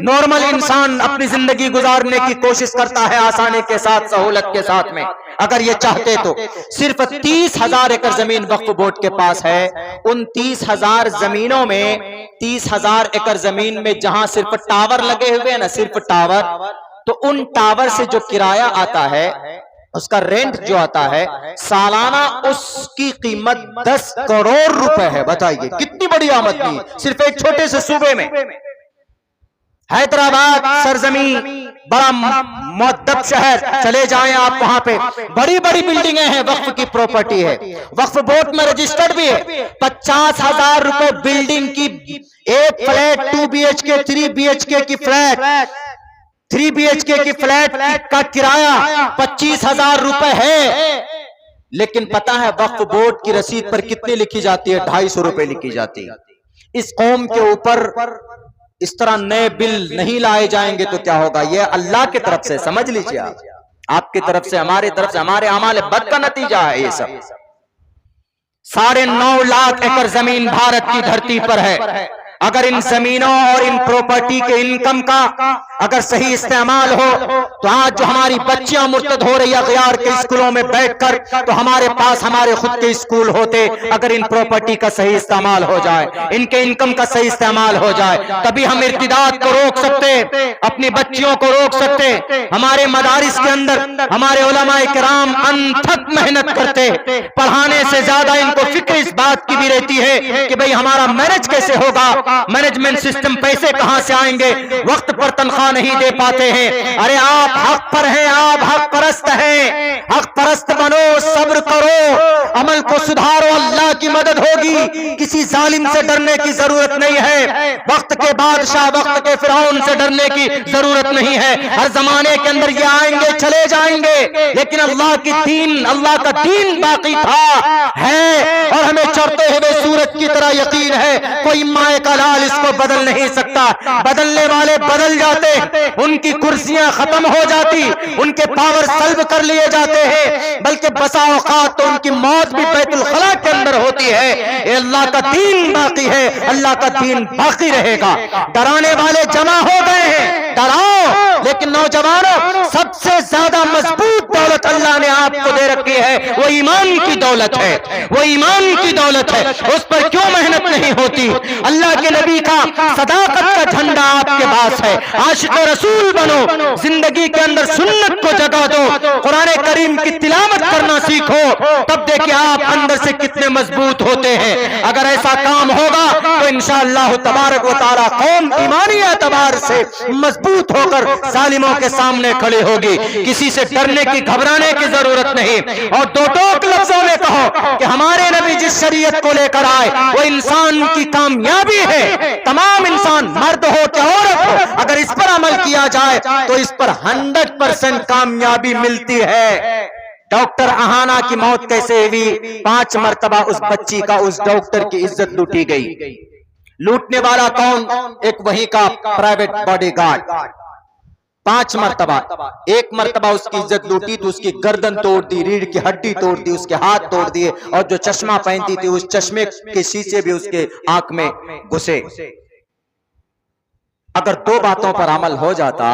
नॉर्मल इंसान अपनी जिंदगी गुजारने की कोशिश करता है, आसानी के साथ, सहूलत के साथ में। अगर ये चाहते तो सिर्फ 30,000 एकड़ जमीन वक्फ बोर्ड के पास है। उन 30,000 जमीनों में 30,000 एकड़ जमीन में जहां सिर्फ टावर लगे हुए हैं ना, सिर्फ टावर, तो उन टावर से जो किराया आता है, उसका रेंट जो आता है सालाना, उसकी कीमत 10 करोड़ रुपए है। बताइए कितनी बड़ी आमदनी सिर्फ एक छोटे से सूबे में। हैदराबाद सरजमी, बड़ा मुअद्दब शहर, चले जाएं आप, वहां पे बड़ी बड़ी बिल्डिंगें हैं, वक्फ की प्रॉपर्टी है, वक्फ बोर्ड में रजिस्टर्ड भी है। 50,000 रुपए बिल्डिंग की, एक फ्लैट 2 BHK 3 BHK की फ्लैट, 3 BHK की फ्लैट का किराया 25,000 रुपए है। लेकिन पता है वक्फ बोर्ड की रसीद पर कितनी लिखी जाती है? 250 रुपए लिखी जाती है। इस कौम के ऊपर इस तरह नए बिल नहीं लाए जाएंगे तो क्या होगा? ये अल्लाह की तरफ से, समझ लीजिए आप, आपकी तरफ से, हमारी तरफ से, हमारे अमाल बद का नतीजा है ये सब। 9.5 लाख एकड़ जमीन भारत की धरती पर है। अगर इन जमीनों और इन प्रॉपर्टी के इनकम का अगर सही इस्तेमाल हो तो आज जो हमारी बच्चियां मुर्तद हो रही है गैर के स्कूलों में बैठकर, तो हमारे पास हमारे खुद के स्कूल होते। अगर इन प्रॉपर्टी का सही इस्तेमाल हो जाए, इनके इनकम का सही इस्तेमाल हो जाए, तभी हम इर्तिदाद को रोक सकते, अपनी बच्चियों को रोक सकते। हमारे मदारिस के अंदर हमारे उलमाए किराम अनथक मेहनत करते, पढ़ाने से ज्यादा इनको फिक्र इस बात की भी रहती है कि भाई हमारा मैनेज कैसे होगा, मैनेजमेंट सिस्टम, पैसे कहां से आएंगे, वक्त पर तनख्वाह नहीं दे पाते हैं। अरे आप हक पर हैं, आप हक परस्त हैं, हक परस्त बनो, सब्र करो, अमल को सुधारो, अल्लाह की मदद होगी। किसी जालिम से डरने की जरूरत नहीं है, वक्त के बादशाह, वक्त के फिरौन से डरने की जरूरत नहीं है। हर जमाने के अंदर ये आएंगे, चले जाएंगे, लेकिन अल्लाह की दीन, अल्लाह का दीन बाकी था, है, और हमें चढ़ते हुए सूरज की तरह यकीन है, कोई माए का लाल इसको बदल नहीं सकता। बदलने वाले बदल जाते, उनकी कुर्सियां खत्म हो जाती, उनके पावर सल्ब कर लिए जाते हैं, बल्कि बसा औकात तो उनकी मौत भी बैतुल खला के अंदर होती है। ये अल्लाह का दीन बाकी है, अल्लाह का दीन बाकी रहेगा। डराने वाले जमा हो गए हैं, डराओ, लेकिन नौजवानों, सबसे ज्यादा मजबूत दौलत अल्लाह ने आपको दे रखी है, वो ईमान की दौलत दौलत है, वो ईमान की दौलत है, उस पर क्यों मेहनत नहीं होती? अल्लाह के नबी का सदाकत का झंडा आपके पास है, आशिक रसूल बनो, जिंदगी के अंदर सुन्नत को जगा दो, कुरान करीम की तिलावत करना सीखो, तब देखिए आप अंदर से कितने मजबूत होते हैं। अगर ऐसा काम होगा तो इंशाअल्लाह तबारक व तआला कौम ईमानी एतबार से मजबूत होकर जालिमों के सामने खड़ी होगी। किसी से डरने की, घबराने की जरूरत नहीं। और दो टोक लफ्जों में कहो कि हमारे नबी जिस शरीयत को लेकर आए वो इंसान की कामयाबी है। तमाम इंसान, मर्द हो क्या औरत हो, अगर इस पर अमल किया जाए तो इस पर 100% कामयाबी मिलती है। डॉक्टर अहाना की मौत कैसे हुई? 5 मरतबा उस बच्ची का, उस डॉक्टर की इज्जत लूटी गई। लूटने वाला कौन? एक वहीं का प्राइवेट बॉडीगार्ड। 5 मरतबा, एक मरतबा उसकी इज्जत लूटी तो उसकी गर्दन तोड़ दी, रीढ़ की हड्डी तोड़ दी, उसके हाथ तोड़ दिए, और जो चश्मा पहनती थी उस चश्मे के शीशे भी उसके आंख में घुसे। अगर 2 बातों पर अमल हो जाता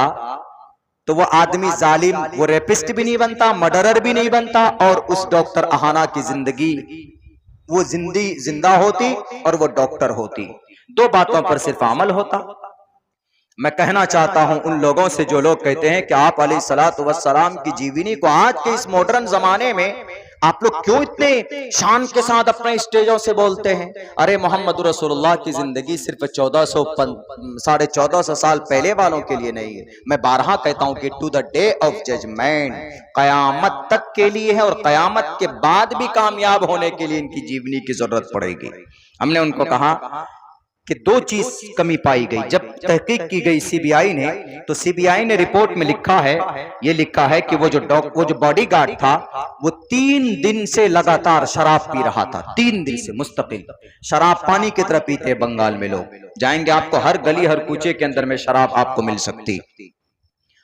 तो वो आदमी जालिम, वो रेपिस्ट भी नहीं बनता, मर्डरर भी नहीं बनता, और उस डॉक्टर अहाना की जिंदगी, वो जिंदा होती और वो डॉक्टर होती। 2 बातों पर सिर्फ अमल होता। मैं कहना चाहता हूं उन लोगों से जो लोग कहते हैं कि आप अलैहिस्सलातु वस्सलाम की जीवनी को आज के इस मॉडर्न जमाने में आप लोग क्यों इतने शान के साथ अपने स्टेजों से बोलते हैं? अरे मोहम्मद रसूलुल्लाह की जिंदगी सिर्फ 1450 साल पहले वालों के लिए नहीं है। मैं बारहा कहता हूं कि to the day of judgment, कयामत तक के लिए है, और कयामत के बाद भी कामयाब होने के लिए इनकी जीवनी की जरूरत पड़ेगी। हमने उनको कहा कि 2 चीज कमी पाई गई। जब तहकीक की गई सीबीआई ने, तो सीबीआई ने रिपोर्ट में लिखा है, ये लिखा है कि वो जो बॉडीगार्ड था वो 3 दिन से लगातार शराब पी रहा था। 3 दिन से मुस्तकिल शराब पानी की तरह पीते बंगाल में लोग। जाएंगे आपको हर गली हर कूचे के अंदर में शराब आपको मिल सकती।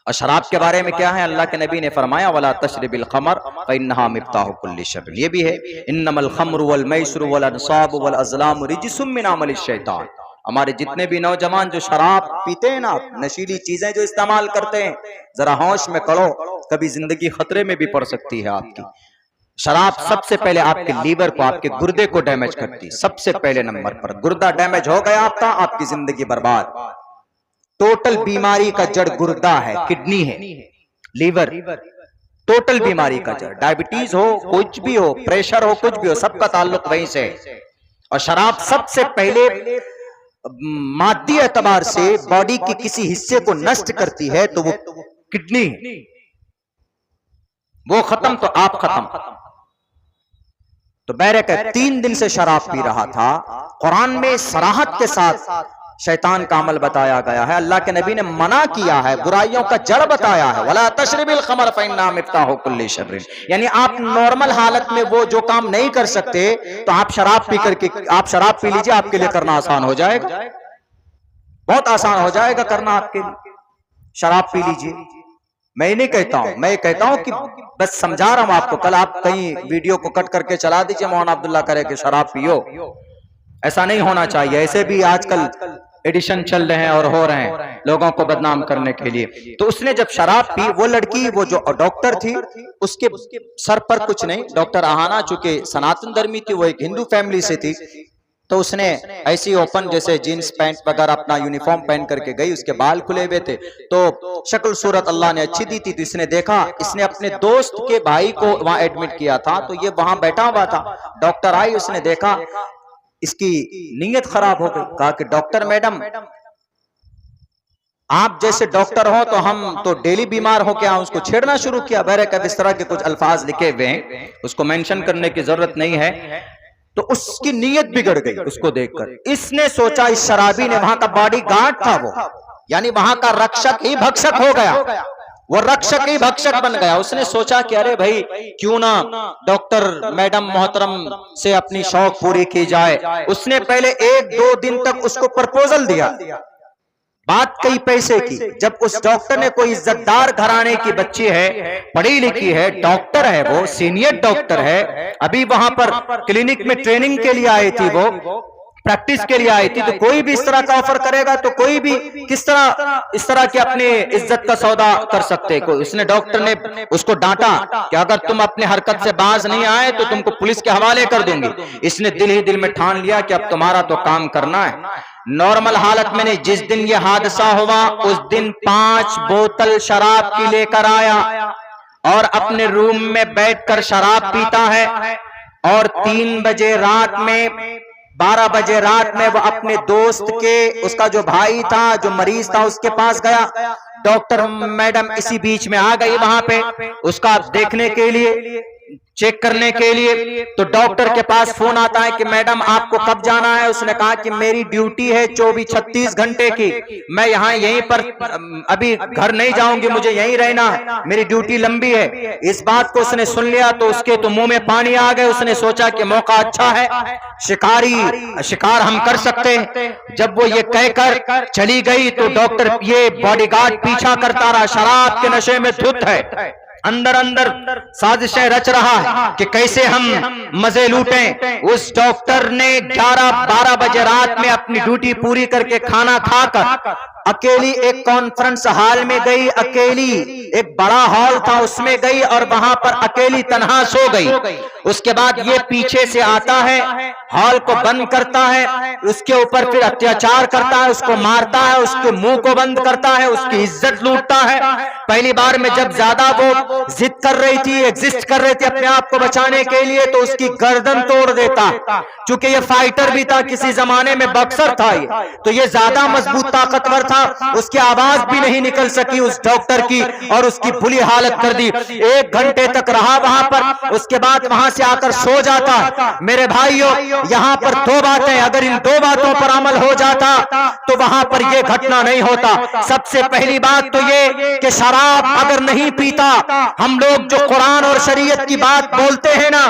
और शराब के बारे में क्या है? अल्लाह के नबी ने फरमाया वला तशरिबिल खमर फइन्नहा मिफ्ताहु कुल्लि शर। ये भी है इन्नमल खम्रु वल मैसरु वल अंसाब वल अज़लाम रिजसुम मिन अमलिश शैतान। हमारे जितने भी नौजवान जो शराब पीते हैं ना, नशीली चीजें जो इस्तेमाल करते हैं, जरा होश में करो, कभी जिंदगी खतरे में भी पड़ सकती है आपकी। शराब सबसे पहले आपके लीवर को, आपके गुर्दे को डैमेज करती। सबसे पहले नंबर पर गुर्दा डैमेज हो गया आपका, आपकी जिंदगी बर्बाद। टोटल बीमारी का जड़ गुर्दा है, किडनी है, लीवर। टोटल बीमारी का जड़, डायबिटीज हो, कुछ भी हो, प्रेशर हो, कुछ भी हो, सबका ताल्लुक वहीं से। और शराब सबसे पहले मादी एतबार से बॉडी के किसी हिस्से को नष्ट करती है तो वो किडनी है। वो खत्म तो आप खत्म। तो बैरक 3 दिन से शराब पी रहा था। कुरान में सराहत के साथ शैतान का अमल बताया गया है। अल्लाह के नबी ने मना किया है, बुराइयों का जड़ बताया है, वला तशरिबिल खमर फइन्नहा मिफ्ताहु कुल्लि शर्र। यानी आप नॉर्मल हालत में वो जो काम नहीं कर सकते तो आप शराब पी करके, आप शराब पी लीजिए, आपके लिए करना आसान हो जाएगा, बहुत आसान हो जाएगा करना आपके लिए। शराब पी लीजिए। मैं नहीं कहता हूं, मैं कहता हूं कि बस समझा रहा हूं आपको। कल आप कहीं वीडियो को कट करके चला दीजिए, मौलाना अब्दुल्ला करे कि शराब पियो, ऐसा नहीं होना चाहिए। ऐसे भी आजकल एडिशन चल रहे हैं और हो रहे हैं लोगों को बदनाम करने के लिए। तो उसने जब शराब पी, वो लड़की, वो जो डॉक्टर थी, उसके सर पर कुछ नहीं। डॉक्टर अहाना चूंकि सनातन धर्मी थी, वो एक हिंदू फैमिली से थी, तो उसने ऐसी ओपन जैसे जीन्स पैंट वगैरह अपना यूनिफॉर्म पहन करके गई। उसके बाल खुले हुए थे, तो शक्ल सूरत अल्लाह ने अच्छी दी थी। तो इसने देखा, इसने अपने दोस्त के भाई को वहां एडमिट किया था, तो ये वहां बैठा हुआ था। डॉक्टर आई, उसने देखा, इसकी नीयत खराब हो गई। कहा कि डॉक्टर मैडम, आप जैसे डॉक्टर हो तो हम तो डेली बीमार हो क्या? उसको छेड़ना शुरू किया। बैरक इस तरह के कुछ अल्फाज लिखे हुए हैं, उसको मेंशन करने की जरूरत नहीं है। तो उसकी नीयत बिगड़ गई उसको देखकर। इसने सोचा, इस शराबी ने, वहां का बॉडीगार्ड था वो, यानी वहां का रक्षक ही भक्षक हो गया, वो रक्षक ही भक्षक बन गया। उसने सोचा कि अरे भाई, क्यों ना डॉक्टर मैडम मोहतरम से अपनी शौक पूरी की जाए। उसने पहले 1-2 दिन तक उसको प्रपोजल दिया, बात कई पैसे की। जब उस डॉक्टर ने, कोई इज्जतदार घराने की बच्ची है, पढ़ी लिखी है, डॉक्टर है, वो सीनियर डॉक्टर है, अभी वहां पर क्लिनिक में ट्रेनिंग के लिए आई थी वो, प्रैक्टिस के लिए आई थी। तो कोई भी इस तरह का ऑफर करेगा तो कोई भी किस तरह इस तरह की अपनी इज्जत का सौदा कर सकते। कोई उसने डॉक्टर ने उसको डांटा कि अगर तुम अपने हरकत से बाज नहीं आए तो तुमको पुलिस के हवाले कर दूंगी। इसने दिल ही दिल में ठान लिया कि अब तुम्हारा तो काम करना है। नॉर्मल हालत में नहीं, जिस दिन ये हादसा हुआ उस दिन 5 बोतल शराब की लेकर आया और अपने रूम में बैठकर शराब पीता है। और 3 बजे रात में 12 बजे रात में वो अपने दोस्त के, उसका जो भाई था जो मरीज था उसके पास गया। डॉक्टर मैडम इसी बीच में आ गई वहां पे उसका देखने के लिए, चेक करने के लिए। तो डॉक्टर के पास फोन आता है कि मैडम आपको कब जाना है। उसने कहा कि मेरी ड्यूटी है 24-36 घंटे की, मैं यहाँ यहीं पर अभी घर नहीं जाऊंगी, मुझे यहीं रहना है, मेरी ड्यूटी लंबी है। इस बात को उसने सुन लिया तो उसके तो मुंह में पानी आ गए। उसने सोचा कि मौका अच्छा है, शिकार हम कर सकते हैं। जब वो ये कहकर चली गई तो डॉक्टर ये बॉडीगार्ड पीछा करता रहा, शराब के नशे में धुत है, अंदर अंदर साजिशें रच रहा है कि कैसे हम मजे लूटें। उस डॉक्टर ने 11-12 बजे रात में अपनी ड्यूटी पूरी करके खाना खाकर अकेली एक कॉन्फ्रेंस हॉल में गई। अकेली एक बड़ा हॉल था उसमें गई और वहां पर अकेली तन्हा सो गई। उसके बाद ये पीछे से आता है, हॉल को बंद करता है, उसके ऊपर फिर अत्याचार करता है, उसको मारता है, उसके मुंह को बंद करता है, उसकी इज्जत लूटता है। पहली बार में जब ज्यादा वो जिद कर रही थी, एग्जिस्ट कर रही थी अपने आप को बचाने के लिए, तो उसकी गर्दन तोड़ देता। चूंकि ये फाइटर भी था, किसी जमाने में बॉक्सर था ये, तो ये ज्यादा मजबूत ताकतवर था। उसकी आवाज भी नहीं निकल सकी उस डॉक्टर की और उसकी बुरी हालत कर दी। 1 घंटे तक रहा वहां पर, उसके बाद वहां से आकर सो जाता। मेरे भाइयों, यहाँ पर 2 बातें, अगर इन 2 बातों पर अमल हो जाता तो वहां पर यह घटना नहीं होता। सबसे पहली बात तो ये कि शराब अगर नहीं पीता, हम लोग जो कुरान और शरीयत की बात बोलते हैं ना,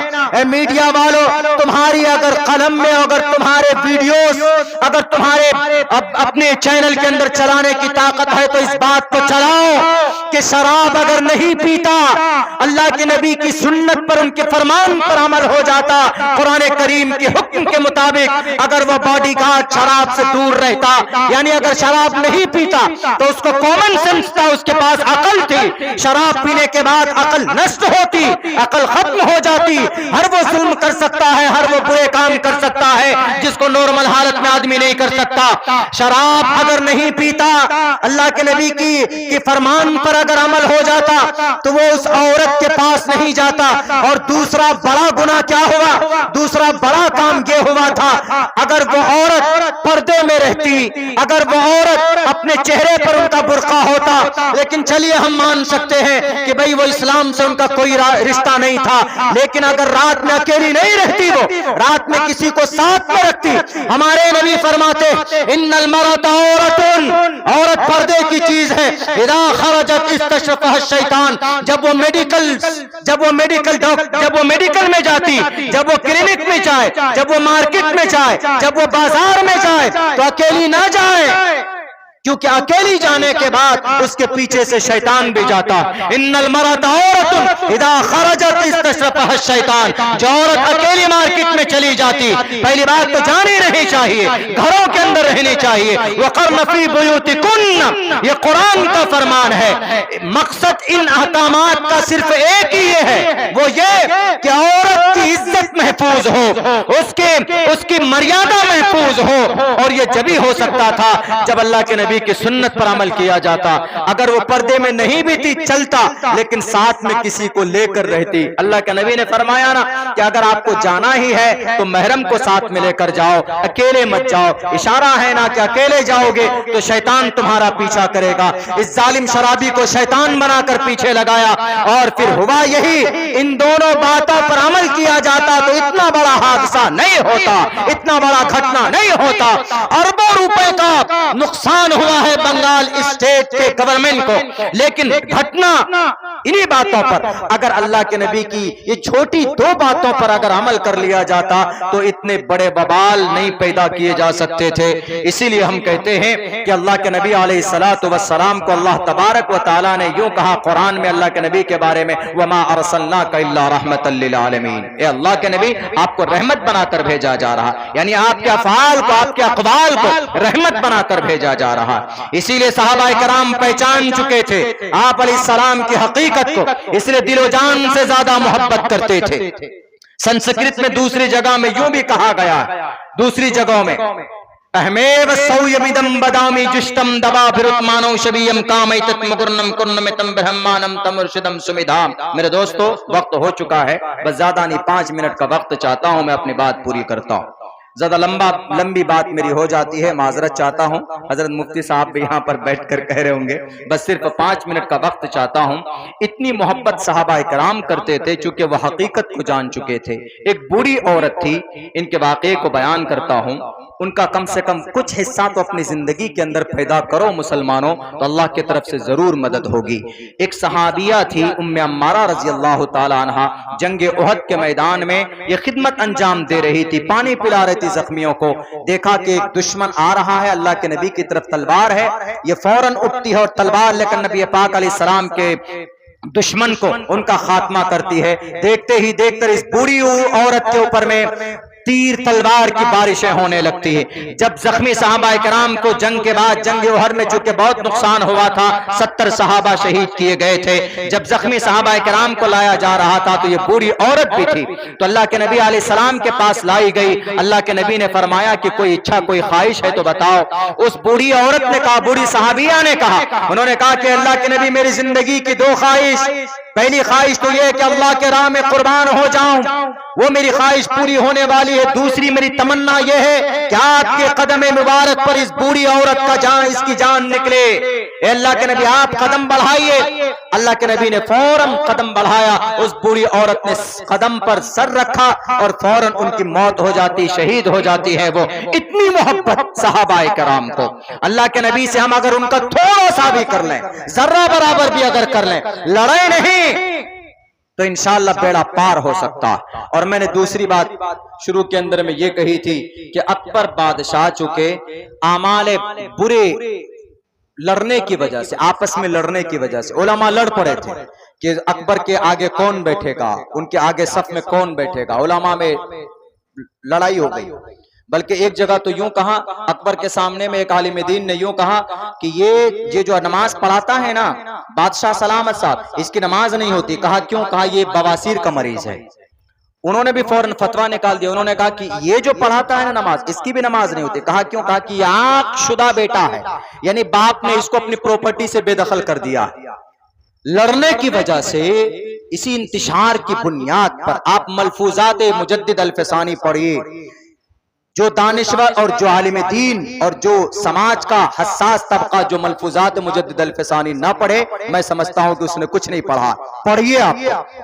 मीडिया वालों, तुम्हारी अगर कलम में, अगर तुम्हारे वीडियोस, अगर तुम्हारे अपने चैनल के अंदर चलाने की ताकत है तो इस बात को चलाओ कि शराब अगर नहीं पीता, अल्लाह के नबी की सुन्नत पर, उनके फरमान पर अमल हो जाता, कुरान करीम के हुक्म के मुताबिक अगर वो बॉडीगार्ड शराब से दूर रहता, यानी अगर शराब नहीं पीता तो उसको कॉमन सेंस था, उसके पास अकल थी। शराब पीने के बाद अकल नष्ट होती, अकल खत्म हो जाती। हर वो जुल्म कर सकता है, हर वो बुरे काम कर सकता है जिसको नॉर्मल हालत में आदमी नहीं कर सकता। शराब अगर नहीं पीता, अल्लाह के नबी की फरमान पर अगर अमल हो जाता तो वो उस औरत के पास नहीं जाता। और दूसरा बड़ा गुनाह क्या हुआ, दूसरा बड़ा काम ये हुआ था, अगर वो औरत पर्दे में रहती, अगर वो औरत अपने चेहरे पर उनका बुर्का होता, लेकिन चलिए हम मान सकते हैं कि भाई वो इस्लाम से उनका कोई रिश्ता नहीं था, लेकिन अगर रात में अकेली नहीं रहती, वो रात में किसी को साथ में रखती, हमारे नबी फरमाते इन्नल मरअत औरतुन, औरत पर्दे की चीज है। इदा खरजत इस्तशफह शैतान, जब वो मेडिकल में जाती, जब वो क्लिनिक में जाए, जब वो मार्केट में जाए, जब वो बाजार में जाए तो अकेली ना जाए, क्योंकि अकेली जाने के बाद उसके पीछे से शैतान भी जाता। इन्नल मरअत औरतुन इदा खरजत इस्तशफह शैतान, जो औरत अकेली मार्केट में चली जाती, पहली बात तो जानी नहीं चाहिए, घरों के अंदर रहनी चाहिए। वक़र्न फी बुयूतिकुन्न, ये कुरान का फरमान है। मकसद इन अहकामात का सिर्फ एक ही है, वो ये कि औरत की इज्जत महफूज हो, उसकी मर्यादा महफूज हो। और ये जभी हो सकता था जब अल्लाह के नबी की सुन्नत पर अमल किया जाता। अगर वो पर्दे में नहीं भी थी चलता, लेकिन साथ में किसी को लेकर रहती। अल्लाह के नबी ने फरमाया ना कि अगर आपको जाना ही है तो महरम को साथ में लेकर जाओ, अकेले मत जाओ। इशारा है ना कि अकेले जाओगे तो शैतान तुम्हारा पीछा करेगा। इस जालिम शराबी को शैतान बनाकर पीछे लगाया और फिर हुआ यही। इन दोनों बातों पर अमल किया जाता तो इतना बड़ा हादसा नहीं होता, इतना बड़ा घटना नहीं होता। अरबों रुपए का नुकसान हुआ है बंगाल स्टेट के गवर्नमेंट को, लेकिन घटना इन्हीं बातों पर, अगर अल्लाह के नबी की ये छोटी 2 बातों पर अगर अमल कर लिया जाता तो इतने बड़े बवाल नहीं पैदा किए जा सकते थे। इसीलिए हम कहते हैं कि अल्लाह के नबी अलैहिस्सलातु वस्सलाम को अल्लाह तबारक व तआला ने यूं कहा कुरान में अल्लाह के नबी के बारे में, वमा अरसलनाका इल्ला रहमतल लिल आलमीन, ए अल्लाह के नबी आपको रहमत बनाकर भेजा जा रहा, यानी आपके अफ़आल को, आपके अक़वाल को रहमत बनाकर भेजा जा रहा। इसीलिए सहाबा कराम पहचान चुके थे आप अलैहिस्सलाम की हकीकत को, इसलिए दिलो जान से ज्यादा मोहब्बत करते थे। संस्कृत में दूसरी जगह में यूं भी कहा गया, दूसरी जगहों में अहमेव सौयमिदम बदामी जुष्टम दबा फिरुत्मानो शबीयम कामैतत मुकुर्नम कुर्नमितम ब्रह्मानम तमुर्शिदम सुमिधाम। मेरे दोस्तों, वक्त हो चुका है, बस ज्यादा नहीं 5 मिनट का वक्त चाहता हूं, मैं अपनी बात पूरी करता हूं। ज्यादा लंबी बात मेरी हो जाती है, माजरत चाहता हूं। हजरत मुफ्ती साहब भी यहाँ पर बैठकर कह रहे होंगे, बस सिर्फ 5 मिनट का वक्त चाहता हूं। इतनी मोहब्बत सहाबा कराम करते थे चूंकि वह हकीकत को जान चुके थे। एक बूढ़ी औरत थी, इनके वाकये को बयान करता हूं, उनका कम से कम कुछ हिस्सा तो अपनी जिंदगी के अंदर पैदा करो मुसलमानों, तो अल्लाह की तरफ से जरूर मदद होगी। एक सहाबिया थी उम्मे अम्मारा रजी अल्लाह ताला अन्हा, जंगे उहद के मैदान में ये खिदमत अंजाम दे रही थी, पानी पिला रही थी जख्मियों को। देखा कि एक दुश्मन आ रहा है, अल्लाह के नबी की तरफ तलवार है, ये फौरन उठती है और तलवार लेकर नबी पाक अलैहिस्सलाम के दुश्मन को उनका खात्मा करती है। देखते ही देखते इस बूढ़ी औरत के ऊपर में तीर तलवार की बारिशें होने लगती है। जब जख्मी सहाबा कराम को जंग के बाद जंग उहद में चूंकि बहुत नुकसान हुआ था, 70 सहाबा शहीद किए गए थे, जब जख्मी सहाबा कराम को लाया जा रहा था तो ये बूढ़ी औरत भी थी, तो अल्लाह के नबी अलैहिस्सलाम के पास लाई गई। अल्लाह के नबी ने फरमाया कि कोई इच्छा, कोई ख्वाहिश है तो बताओ। उस बूढ़ी औरत ने कहा, बूढ़ी सहाबिया ने कहा, उन्होंने कहा कि अल्लाह के नबी, मेरी जिंदगी की 2 ख्वाहिश, पहली ख्वाहिश तो यह कि अल्लाह के राह में कुर्बान हो जाऊं, वो मेरी ख्वाहिश पूरी होने वाली है। दूसरी मेरी तमन्ना यह है कि आपके कदम मुबारक पर इस बूढ़ी औरत का जान, इसकी जान निकले। ए अल्लाह के नबी, आप कदम बढ़ाइए। अल्लाह के नबी ने फौरन कदम बढ़ाया, उस बूढ़ी औरत ने कदम पर सर रखा और फौरन उनकी मौत हो जाती, शहीद हो जाती है वो। इतनी मोहब्बत सहाबाए कराम को अल्लाह के नबी से हम अगर उनका थोड़ा सा भी कर लें, जर्रा बराबर भी अगर कर लें, लड़ाई नहीं तो इंशाअल्लाह बेड़ा पार हो सकता। और मैंने दूसरी बात शुरू के अंदर में ये कही थी कि अकबर बादशाह चुके आमाले बुरे लड़ने की वजह से, आपस में लड़ने की वजह से उलमा लड़ पड़े थे कि अकबर के आगे कौन बैठेगा, उनके आगे सफ में कौन बैठेगा। उलमा में लड़ाई हो गई, बल्कि एक जगह तो यूं कहा, अकबर के सामने में एक आलिम दीन ने यूं कहा कि ये जो नमाज पढ़ाता है ना बादशाह सलामत साहब, इसकी नमाज नहीं होती। कहा क्यों? कहा ये बवासीर का मरीज है। उन्होंने भी फौरन फतवा निकाल दिया, उन्होंने कहा कि ये जो पढ़ाता है ना नमाज, इसकी भी नमाज नहीं होती। कहा क्यों? कहा कि आंखशुदा बेटा है, यानी बाप ने इसको अपनी प्रॉपर्टी से बेदखल कर दिया। लड़ने की वजह से इसी इंतिशार की बुनियाद पर आप मलफूजात मुजद्दिद अल-फ़सानी पढ़िए। जो दानिश्वर और जो आलिम दीन और जो समाज का हसास तबका जो मलफूजात मुजद्दिद अल-फ़सानी ना पढ़े, मैं समझता हूं कि उसने कुछ नहीं पढ़ा। पढ़िए आप।